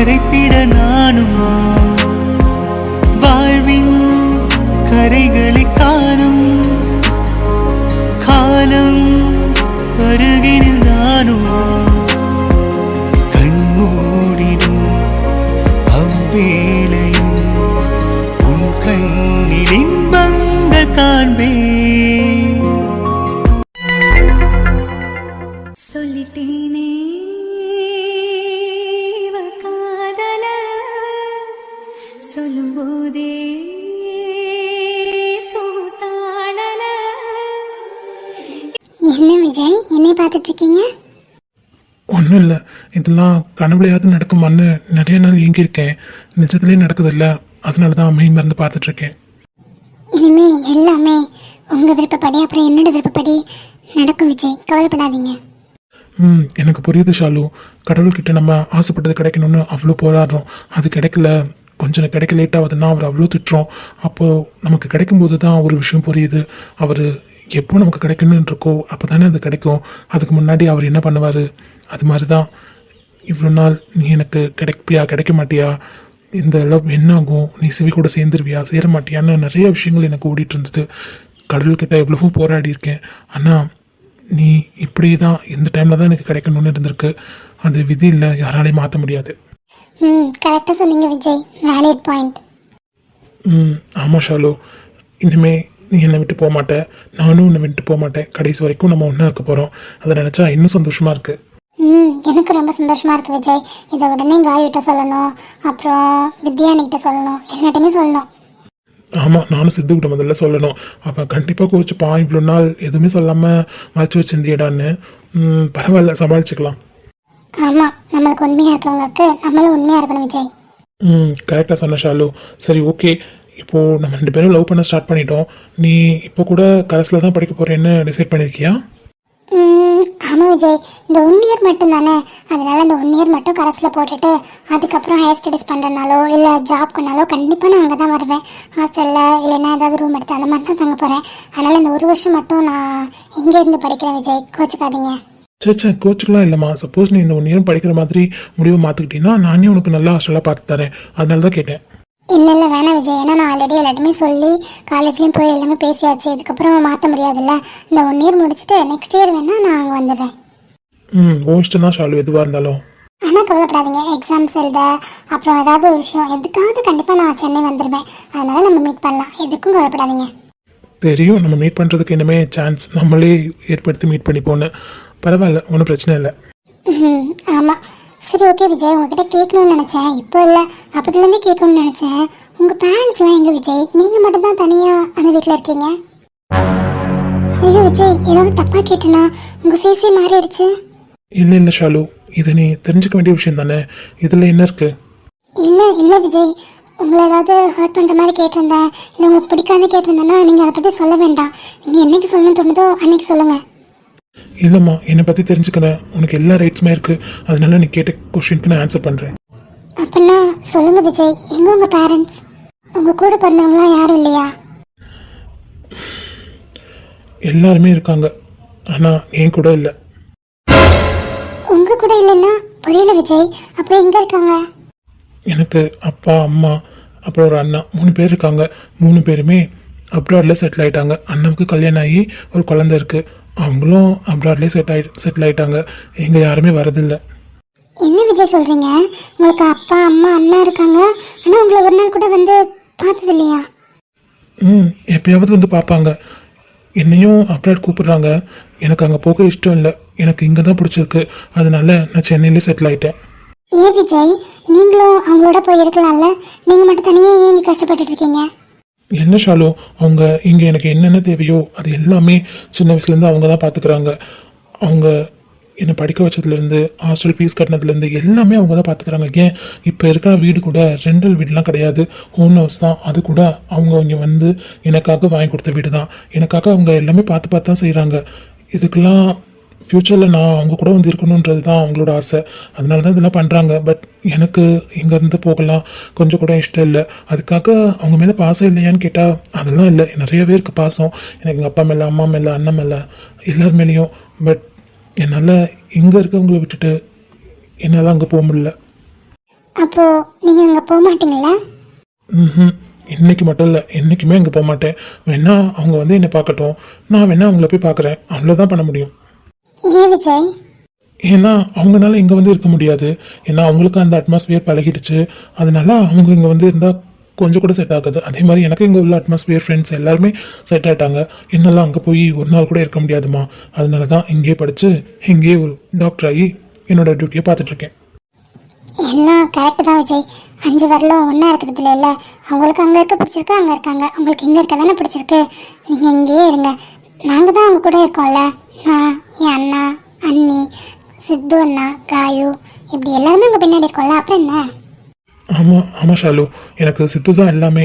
கரைத்திட நானும் வாழ்வின் கரைகளை காணும் காலம் அருகினில் நானும் கண்மூடிடும் அவ்வேளையும் உன் கண்ணில் இன்பங்கள் காண்பேன். சொல்லிட்டேனே காதல சொல்லும் போதே என்ன விஜய், என்னை பார்த்துட்டு இருக்கீங்க? ஒன்றும் இல்லை, இதெல்லாம் கனவுலையாவது நடக்குமான்னு நிறைய நாள் ஏங்கியிருக்கேன். நிஜத்துலேயே நடக்குதில்ல, அதனால தான் மெய் மறந்து பார்த்துட்ருக்கேன். இனிமே எல்லாமே உங்கள் விருப்பப்படி அப்புறம் என்னோட விருப்பப்படி நடக்கும் விஜய், கவலைப்படாதீங்க. எனக்கு புரியுது ஷாலு. கடவுள்கிட்ட நம்ம ஆசைப்பட்டது கிடைக்கணும்னு அவ்வளோ போராடுறோம், அது கிடைக்கல, கொஞ்சம் கிடைக்க லேட் ஆகுதுன்னா அவர் அவ்வளோ திட்டுறோம். அப்போது நமக்கு கிடைக்கும்போது தான் ஒரு விஷயம் புரியுது, அவர் எப்போ நமக்கு கிடைக்கணும்னு இருக்கோ அப்போ தானே அது கிடைக்கும். அதுக்கு முன்னாடி அவர் என்ன பண்ணுவார்? அது மாதிரி தான் இவ்வளோ நாள் நீ எனக்கு கிடைப்பியா கிடைக்க மாட்டியா, இந்த லவ் என்ன ஆகும், நீ சிவி கூட சேர்ந்துருவியா சேர மாட்டியான்னு நிறைய விஷயங்கள் எனக்கு ஓடிட்டு இருந்தது. கடவுள்கிட்ட எவ்வளவோ போராடி இருக்கேன். ஆனால் நீ இப்படி தான் இந்த டைமில் தான் எனக்கு கிடைக்கணும்னு இருந்திருக்கு. அது விதி இல்லை, யாராலையும் மாற்ற முடியாது. கரெக்டாக சொன்னீங்க விஜய், வேலிட் பாயிண்ட். ஆமாம் ஷாலு, இனிமே நீ என்னை விட்டு போக மாட்டேன், நானும் உன்னை விட்டு போக மாட்டேன். கடைசி வரைக்கும் நம்ம ஒன்றா இருக்க போகிறோம். அதை நினச்சா இன்னும் சந்தோஷமாக இருக்குது. எனக்கு ரொம்ப சந்தோஷமாக இருக்குது விஜய். இதை உடனே காயிட்ட சொல்லணும், அப்புறம் வித்யானிக்கிட்ட சொல்லணும், எல்லாட்டையுமே சொல்லணும். ஆமாம், நானும் சித்துக்கிட்ட முதல்ல சொல்லணும். அவன் கண்டிப்பாக கோச்சுப்பான், இவ்வளோ நாள் எதுவுமே சொல்லாமல் மறைச்சி வச்சிருந்தியடான்னு. பரவாயில்ல, சமாளிச்சுக்கலாம். ஆமாம், நம்மளுக்கு உண்மையாக இருக்கவங்களுக்கு நம்மளும் உண்மையாக இருக்கணும் விஜய். கரெக்டாக சொன்ன ஷாலு. சரி, ஓகே, இப்போது நம்ம 2 பேரும் லவ் பண்ண ஸ்டார்ட் பண்ணிட்டோம். நீ இப்போ கூட கரஸில் தான் படிக்க போகிறேன்னு டிசைட் பண்ணியிருக்கியா? ஆமாம் விஜய், இந்த 1 இயர் மட்டும் தானே, அதனால் இந்த 1 இயர் மட்டும் கரஸில் போட்டுட்டு அதுக்கப்புறம் ஹையர் ஸ்டடீஸ் பண்ணுறனாலோ இல்லை ஜாப் பண்ணாலோ கண்டிப்பாக நான் அங்கே தான் வருவேன். ஹாஸ்டலில் இல்லைன்னா ஏதாவது ரூம் எடுத்து அந்த மாதிரி தான் தங்க போகிறேன். அதனால் இந்த 1 வருஷம் மட்டும் நான் இங்கே இருந்து படிக்கிறேன் விஜய், கோச்சுக்காதீங்க. சே, கோச்சுக்கலாம் இல்லைம்மா. சப்போஸ் நீ இந்த 1 இயர் படிக்கிற மாதிரி முடிவை மாற்றிக்கிட்டீங்கன்னா நானே உனக்கு நல்லா ஹாஸ்டலாக பார்த்து தரேன். அதனால தான் கேட்டேன். இல்லை வேணாம் விஜய், ஏன்னா நான் ஆல்ரெடி எல்லாத்தையுமே சொல்லி காலேஜ்லேயும் போய் எல்லாமே பேசியாச்சு. இதுக்கப்புறம் மாற்ற முடியாதுல்ல. இந்த 1 இயர் முடிச்சுட்டு நெக்ஸ்ட் இயர் வேணால் நான் அங்கே வந்துடுறேன். ஓ இஷ்டம் தான் ஷாலு, எதுவாக இருந்தாலும். ஆனால் கவலைப்படாதீங்க, எக்ஸாம்ஸ் எழுத அப்புறம் ஏதாவது ஒரு விஷயம் எதுக்காவது கண்டிப்பாக நான் சென்னை வந்துடுவேன். அதனால் நம்ம மீட் பண்ணலாம், எதுக்கும் கவலைப்படாதீங்க. தெரியும், நம்ம மீட் பண்ணுறதுக்கு இனிமே சான்ஸ் நம்மளே ஏற்படுத்தி மீட் பண்ணிப்போன்னு. பரவாயில்ல, ஒன்றும் பிரச்சனை இல்லை. ஆமாம், சரி ஓகே விஜய், உங்ககிட்ட கேட்கணும்னு நினச்சேன். இப்போ இல்லை, அப்போதுலேருந்தே கேட்கணும்னு நினச்சேன். உங்கள் பேரண்ட்ஸ்லாம் எங்கே விஜய்? நீங்கள் மட்டும்தான் தனியாக அந்த வீட்டில் இருக்கீங்க. ஐயோ விஜய், ஏதாவது தப்பாக கேட்டேனா? உங்கள் ஃபேஸே மாறிடுச்சு. இல்லை ஷாலு, இது நீ தெரிஞ்சுக்க வேண்டிய விஷயம் தானே, இதில் என்ன இருக்கு? இல்லை விஜய், உங்களை ஏதாவது ஹர்ட் பண்ணுற மாதிரி கேட்டிருந்தேன், இல்லை உங்களுக்கு பிடிக்காத கேட்டிருந்தேன்னா நீங்கள் அதை பற்றி சொல்ல வேண்டாம். நீங்கள் என்னைக்கு சொல்லணும்னு தோணுதோ அன்னைக்கு சொல்லுங்கள். இல்லைம்மா, என்னை பற்றி தெரிஞ்சுக்கிறேன், உனக்கு எல்லா ரைட்ஸுமே இருக்குது. அதனால நீ கேட்ட கொஸ்டினுக்கு நான் ஆன்சர் பண்ணுறேன். அப்படின்னா சொல்லுங்கள் விஜய், எங்கே உங்கள் பேரண்ட்ஸ்? உங்கள் கூட பிறந்தவங்களாம் யாரும் இல்லையா? எல்லாருமே இருக்காங்க, ஆனால் என் கூட இல்லை. உங்கள் கூட இல்லைன்னா புரியல விஜய், அப்போ எங்கே இருக்காங்க? எனக்கு அப்பா, அம்மா, அப்புறம் ஒரு அண்ணா, 3 பேர் இருக்காங்க. 3 பேருமே அப்ராடில் செட்டில் ஆகிட்டாங்க. அண்ணாவுக்கு கல்யாணம் ஆகி ஒரு குழந்தை இருக்குது, அவங்களும் அப்ராட்லேயே செட்டில் ஆகிட்டாங்க. எங்கே யாருமே வரதில்லை. என்ன விஜய் சொல்கிறீங்க? உங்களுக்கு அப்பா, அம்மா, அண்ணா இருக்காங்க, ஆனால் உங்களை ஒரு நாள் கூட வந்து பார்த்தது இல்லையா? எப்பயாவது வந்து பார்ப்பாங்க. என்னையும் அப்ராட் கூப்பிடுறாங்க. எனக்கு அங்கே போக இஷ்டம் இல்லை, எனக்கு இங்கே தான் பிடிச்சிருக்கு. அதனால நான் சென்னையிலே செட்டில் ஆகிட்டேன். ஏன் விஜய், நீங்களும் அவங்களோட போயிருக்கலாம்ல, நீங்கள் மட்டும் தனியாக ஏன் நீங்கள் கஷ்டப்பட்டுட்டு இருக்கீங்க? என்ன ஷாலு, அவங்க இங்கே எனக்கு என்னென்ன தேவையோ அது எல்லாமே சின்ன வயசுலேருந்து அவங்க தான் பார்த்துக்கிறாங்க. அவங்க என்னை படிக்க வச்சதுலேருந்து ஹாஸ்டல் ஃபீஸ் கட்டினதுலேருந்து எல்லாமே அவங்க தான் பார்த்துக்கிறாங்க. ஏன் இப்போ இருக்கிற வீடு கூட ரெண்டல் வீடுலாம் கிடையாது, ஓன் ஹவுஸ் தான். அது கூட அவங்க இங்கே வந்து எனக்காக வாங்கி கொடுத்த வீடு தான். எனக்காக அவங்க எல்லாமே பார்த்து தான் செய்கிறாங்க. இதுக்கெல்லாம் ஃப்யூச்சரில் நான் அவங்க கூட வந்து இருக்கணுன்றது தான் அவங்களோட ஆசை. அதனால தான் இதெல்லாம் பண்ணுறாங்க. பட் எனக்கு இங்கேருந்து போகலாம் கொஞ்சம் கூட இஷ்டம் இல்லை. அதுக்காக அவங்க மேலே பாசம் இல்லையான்னு கேட்டால் அதெல்லாம் இல்லை, நிறையவே இருக்குது பாசம். எனக்கு எங்கள் அப்பா மேலே, அம்மா மேலே, அண்ணன் மேலே, எல்லார் மேலேயும். பட் என்னால் இங்கே இருக்கவங்களை விட்டுட்டு என்னால் அங்கே போக முடியல. அப்போது நீங்கள் அங்கே போக மாட்டீங்களா? ம் இன்னைக்கு மட்டும் இல்லை, என்றைக்குமே அங்கே போக மாட்டேன். வேணா அவங்க வந்து என்னை பார்க்கட்டும், நான் வேணா அவங்கள போய் பார்க்குறேன், அவ்வளோதான் பண்ண முடியும். ஏன் விஜய்? ஏன்னா அவங்களால இங்கே வந்து இருக்க முடியாது. ஏன்னா அவங்களுக்கு அந்த அட்மாஸ்பியர் பழகிடுச்சு. அதனால அவங்க இங்கே வந்து இருந்தால் கொஞ்சம் கூட செட் ஆகுது. அதே மாதிரி எனக்கு இங்கே உள்ள அட்மாஸ்பியர் ஃப்ரெண்ட்ஸ் எல்லாருமே செட் ஆகிட்டாங்க. என்னால் அங்கே போய் ஒரு நாள் கூட இருக்க முடியாதுமா. அதனால தான் இங்கேயே படித்து இங்கேயே ஒரு டாக்டர் ஆகி என்னோட டியூட்டியை பார்த்துட்ருக்கேன். எல்லாம் கரெக்டு தான் விஜய். 5 வரலும் ஒன்றா இருக்கிறதுல இல்லை, அவங்களுக்கு அங்கே இருக்க பிடிச்சிருக்கு, அங்கே இருக்காங்க. உங்களுக்கு இங்கே இருக்க தானே பிடிச்சிருக்கு, நீங்கள் இங்கேயே இருங்க. நாங்கள் தான் அவங்க கூட இருக்கோம்ல. நான், என் அண்ணா, அண்ணி, சித்து அண்ணா, காயு, இப்படி எல்லாருமே உங்கள் பின்னாடி இருக்கோம்ல. அப்புறம் என்ன? ஆமாம் ஷாலு, எனக்கு சித்து தான் எல்லாமே.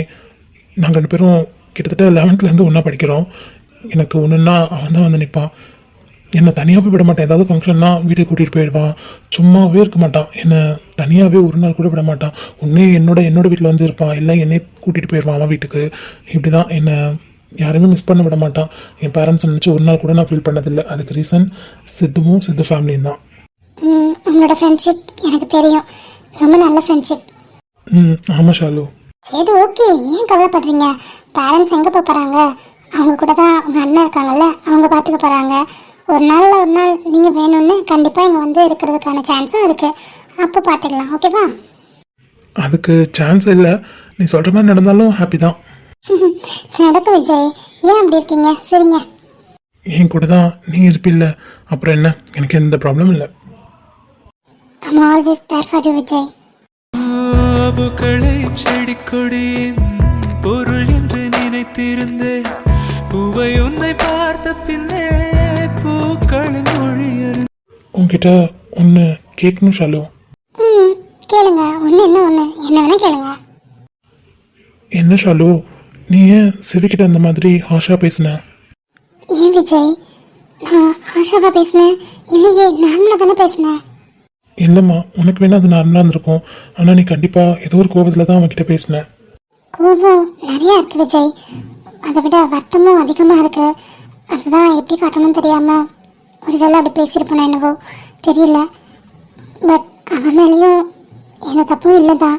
நாங்கள் 2 பேரும் கிட்டத்தட்ட 11th ஒன்றா படிக்கிறோம். எனக்கு ஒன்றுன்னா அவன் தான் வந்து நிற்பான். என்னை தனியாக போய் விட மாட்டான். ஏதாவது ஃபங்க்ஷன்னா வீட்டுக்கு கூட்டிகிட்டு போயிடுவான். சும்மாவே இருக்க மாட்டான். என்னை தனியாகவே ஒரு நாள் கூட விட மாட்டான். ஒன்றே என்னோட வீட்டில் வந்து இருப்பான், இல்லை என்னை கூட்டிகிட்டு போயிடுவான் அவன் வீட்டுக்கு. இப்படி தான் என்னை யாருமே மிஸ் பண்ண விட மாட்டான். என் பேரண்ட்ஸ் நினச்சி ஒரு நாள் கூட நான் ஃபீல் பண்ணதில்லை. அதுக்கு ரீசன் சித்துவும் சித்து ஃபேமிலியும் தான். உங்களோட ஃப்ரெண்ட்ஷிப் எனக்கு தெரியும், ரொம்ப நல்ல ஃப்ரெண்ட்ஷிப். ஆமாம் ஷாலு. சரி, ஓகே, ஏன் கவலைப்படுறீங்க? பேரண்ட்ஸ் எங்கே போகிறாங்க? அவங்க கூட தான் உங்கள் அண்ணன் இருக்காங்கல்ல, அவங்க பார்த்துக்க போகிறாங்க. ஒரு நாள் நீங்கள் வேணும்னு கண்டிப்பாக இங்கே வந்து இருக்கிறதுக்கான சான்ஸும் இருக்குது. அப்போ பார்த்துக்கலாம், ஓகேவா? அதுக்கு சான்ஸ் இல்லை. நீ சொல்கிற மாதிரி நடந்தாலும் ஹாப்பி தான். நடக்கும் விஜய், ஏன் அப்படி இருக்கீங்க? சரிங்க, என் கூட தான் நீ இருப்பில்ல, அப்புறம் என்ன, எனக்கு எந்த ப்ராப்ளம் இல்லை. I'm always there for you, Vijay. பூக்களை செடி கொடியின் பொருள் என்று நினைத்திருந்தேன். பூவை உன்னை பார்த்த பின்னே பூக்களின் மொழி உன்கிட்ட ஒன்று கேட்கணும் ஷாலு. கேளுங்க. என்ன வேணா கேளுங்க. என்ன ஷாலு, நீ ஏன் சிவிக்கிட்ட அந்த மாதிரி ஹாஷா பேசின? ஏன் விஜய், நான் ஆஷாவா பேசினேன்? இல்லையே, நார்மலாக தானே பேசினேன். இல்லைம்மா, உனக்கு வேணா அது நார்மலாக இருந்திருக்கும். ஆனால் நீ கண்டிப்பாக ஏதோ ஒரு கோபத்தில் தான் அவன்கிட்ட பேசினேன். கோபம் நிறையா இருக்குது விஜய், அதை விட வருத்தமும் அதிகமாக இருக்குது. அதுதான் எப்படி காட்டணும்னு தெரியாமல் ஒருவேளை அப்படி பேசியிருப்போனா என்னவோ தெரியல. பட் அவன் மேலேயும் எந்த தப்பும் இல்லை தான்.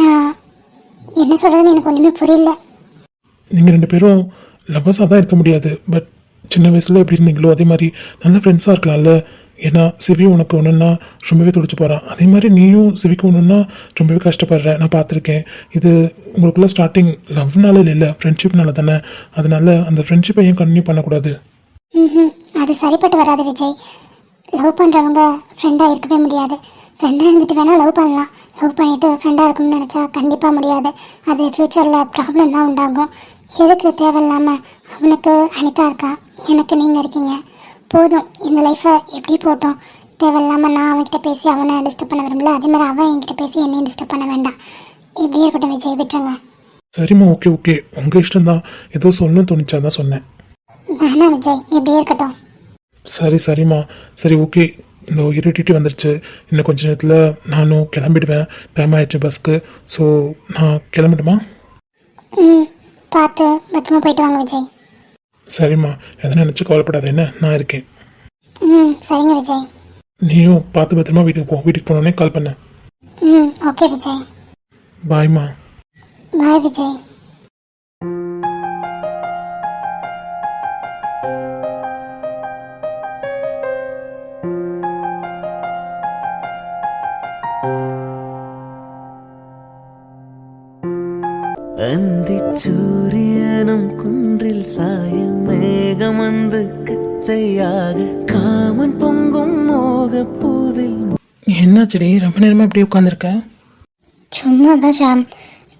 நான் என்ன சொல்கிறதுன்னு எனக்கு ஒன்றுமே புரியல. நீங்கள் 2 பேரும் லவ்வர்ஸாக தான் இருக்க முடியாது. பட் சின்ன வயசில் எப்படி இருந்தீங்களோ அதே மாதிரி நல்ல ஃப்ரெண்ட்ஸாக இருக்கலாம்ல. ஏன்னா சிவி உனக்கு ஒன்றுன்னா ரொம்பவே துடிச்சு போகிறான். அதே மாதிரி நீயும் சிவிக்கு ஒன்றுன்னா ரொம்பவே கஷ்டப்படுற, நான் பார்த்துருக்கேன். இது உங்களுக்குள்ள ஸ்டார்டிங் லவ்னால இல்லை, ஃப்ரெண்ட்ஷிப்னால தானே. அதனால அந்த ஃப்ரெண்ட்ஷிப்பை ஏன் கண்டினியூ பண்ணக்கூடாது? அது சரிப்பட்டு வராது விஜய். லவ் பண்ணுறவங்க ஃப்ரெண்டாக இருக்கவே முடியாது. ஃப்ரெண்டாக இருந்துட்டு வேணால் லவ் பண்ணலாம். லவ் பண்ணிவிட்டு ஃப்ரெண்டாக இருக்கணும்னு நினச்சா கண்டிப்பாக முடியாது. அது ஃப்யூச்சரில் ப்ராப்ளம் தான் உண்டாகும். எதுக்கு தேவையில்லாமல்? அவனுக்கு அனிதா இருக்கா, எனக்கு நீங்கள் இருக்கீங்க, போதும். இந்த லைஃப்பை எப்படி போட்டோம்? தேவையில்லாமல் நான் அவன்கிட்ட பேசி அவனை டிஸ்டர்ப் பண்ண விரும்பல, அதே மாதிரி அவன் என்கிட்ட பேசி என்னையும் டிஸ்டர்ப் பண்ண வேண்டாம். இப்படியே இருக்கட்டும் விஜய், விட்டுருங்க. சரிம்மா, ஓகே, உங்கள் இஷ்டம் தான். ஏதோ சொல்லணும்னு தோணிச்சா தான் சொன்னேன். வேணாம் விஜய், இப்படியே இருக்கட்டும். சரிம்மா, சரி ஓகே. இந்த இருட்டிட்டு வந்துருச்சு. இன்னும் கொஞ்ச நேரத்தில் நானும் கிளம்பிடுவேன். டைம் ஆயிடுச்சு பஸ்க்கு. ஸோ நான் கிளம்பிடுமா? பார்த்து பத்திரமா போயிட்டு வாங்க விஜய். சரிம்மா, எதனா நினச்சி கவலைப்படாத, என்ன நான் இருக்கேன். சரிங்க விஜய். நீயும் பார்த்து பத்திரமா வீட்டுக்கு போ. வீட்டுக்கு போனோடனே கால் பண்ண. ஓகே விஜய். பாய்மா. பாய் விஜய். അന്തിച്ചൂര്യനും കുன்றிൽ സായം മേഘം വന്ന് കച്ചയാക കാമൻ പൊങ്കും മോகப்பூவில். என்னாச்சுடி, ரொம்ப நேரமாக இப்படி உட்காந்துருக்க? சும்மா தான் ஷாம்.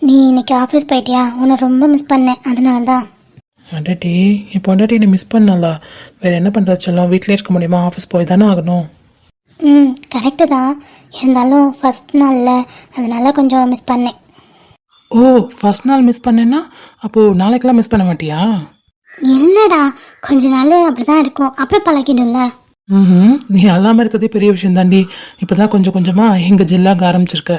நீ இன்னைக்கு ஆஃபீஸ் போயிட்டியா? உன்னை ரொம்ப மிஸ் பண்ணேன், அதனால தான். அடடி, என் பொண்டாட்டி என்னை மிஸ் பண்ணாலா? வேறு என்ன பண்ணுறது சொல்லும், வீட்டிலே இருக்க முடியுமா? ஆஃபீஸ் போய் தானே ஆகணும். கரெக்டு தான். இருந்தாலும் ஃபஸ்ட் நாளில், அதனால கொஞ்சம் மிஸ் பண்ணேன். ஓ, ஃபர்ஸ்ட் நாள் மிஸ் பண்ணேன்னா அப்போது நாளைக்கெல்லாம் மிஸ் பண்ண மாட்டியா? இல்லைடா, கொஞ்ச நாள் அப்படி தான் இருக்கும், அப்புறம் பழகிடும்ல. நீ அல்லாமல் இருக்கிறதே பெரிய விஷயம் தாண்டி. இப்போ தான் கொஞ்சம் கொஞ்சமாக எங்கள் ஜெல்லாக ஆரம்பிச்சிருக்க.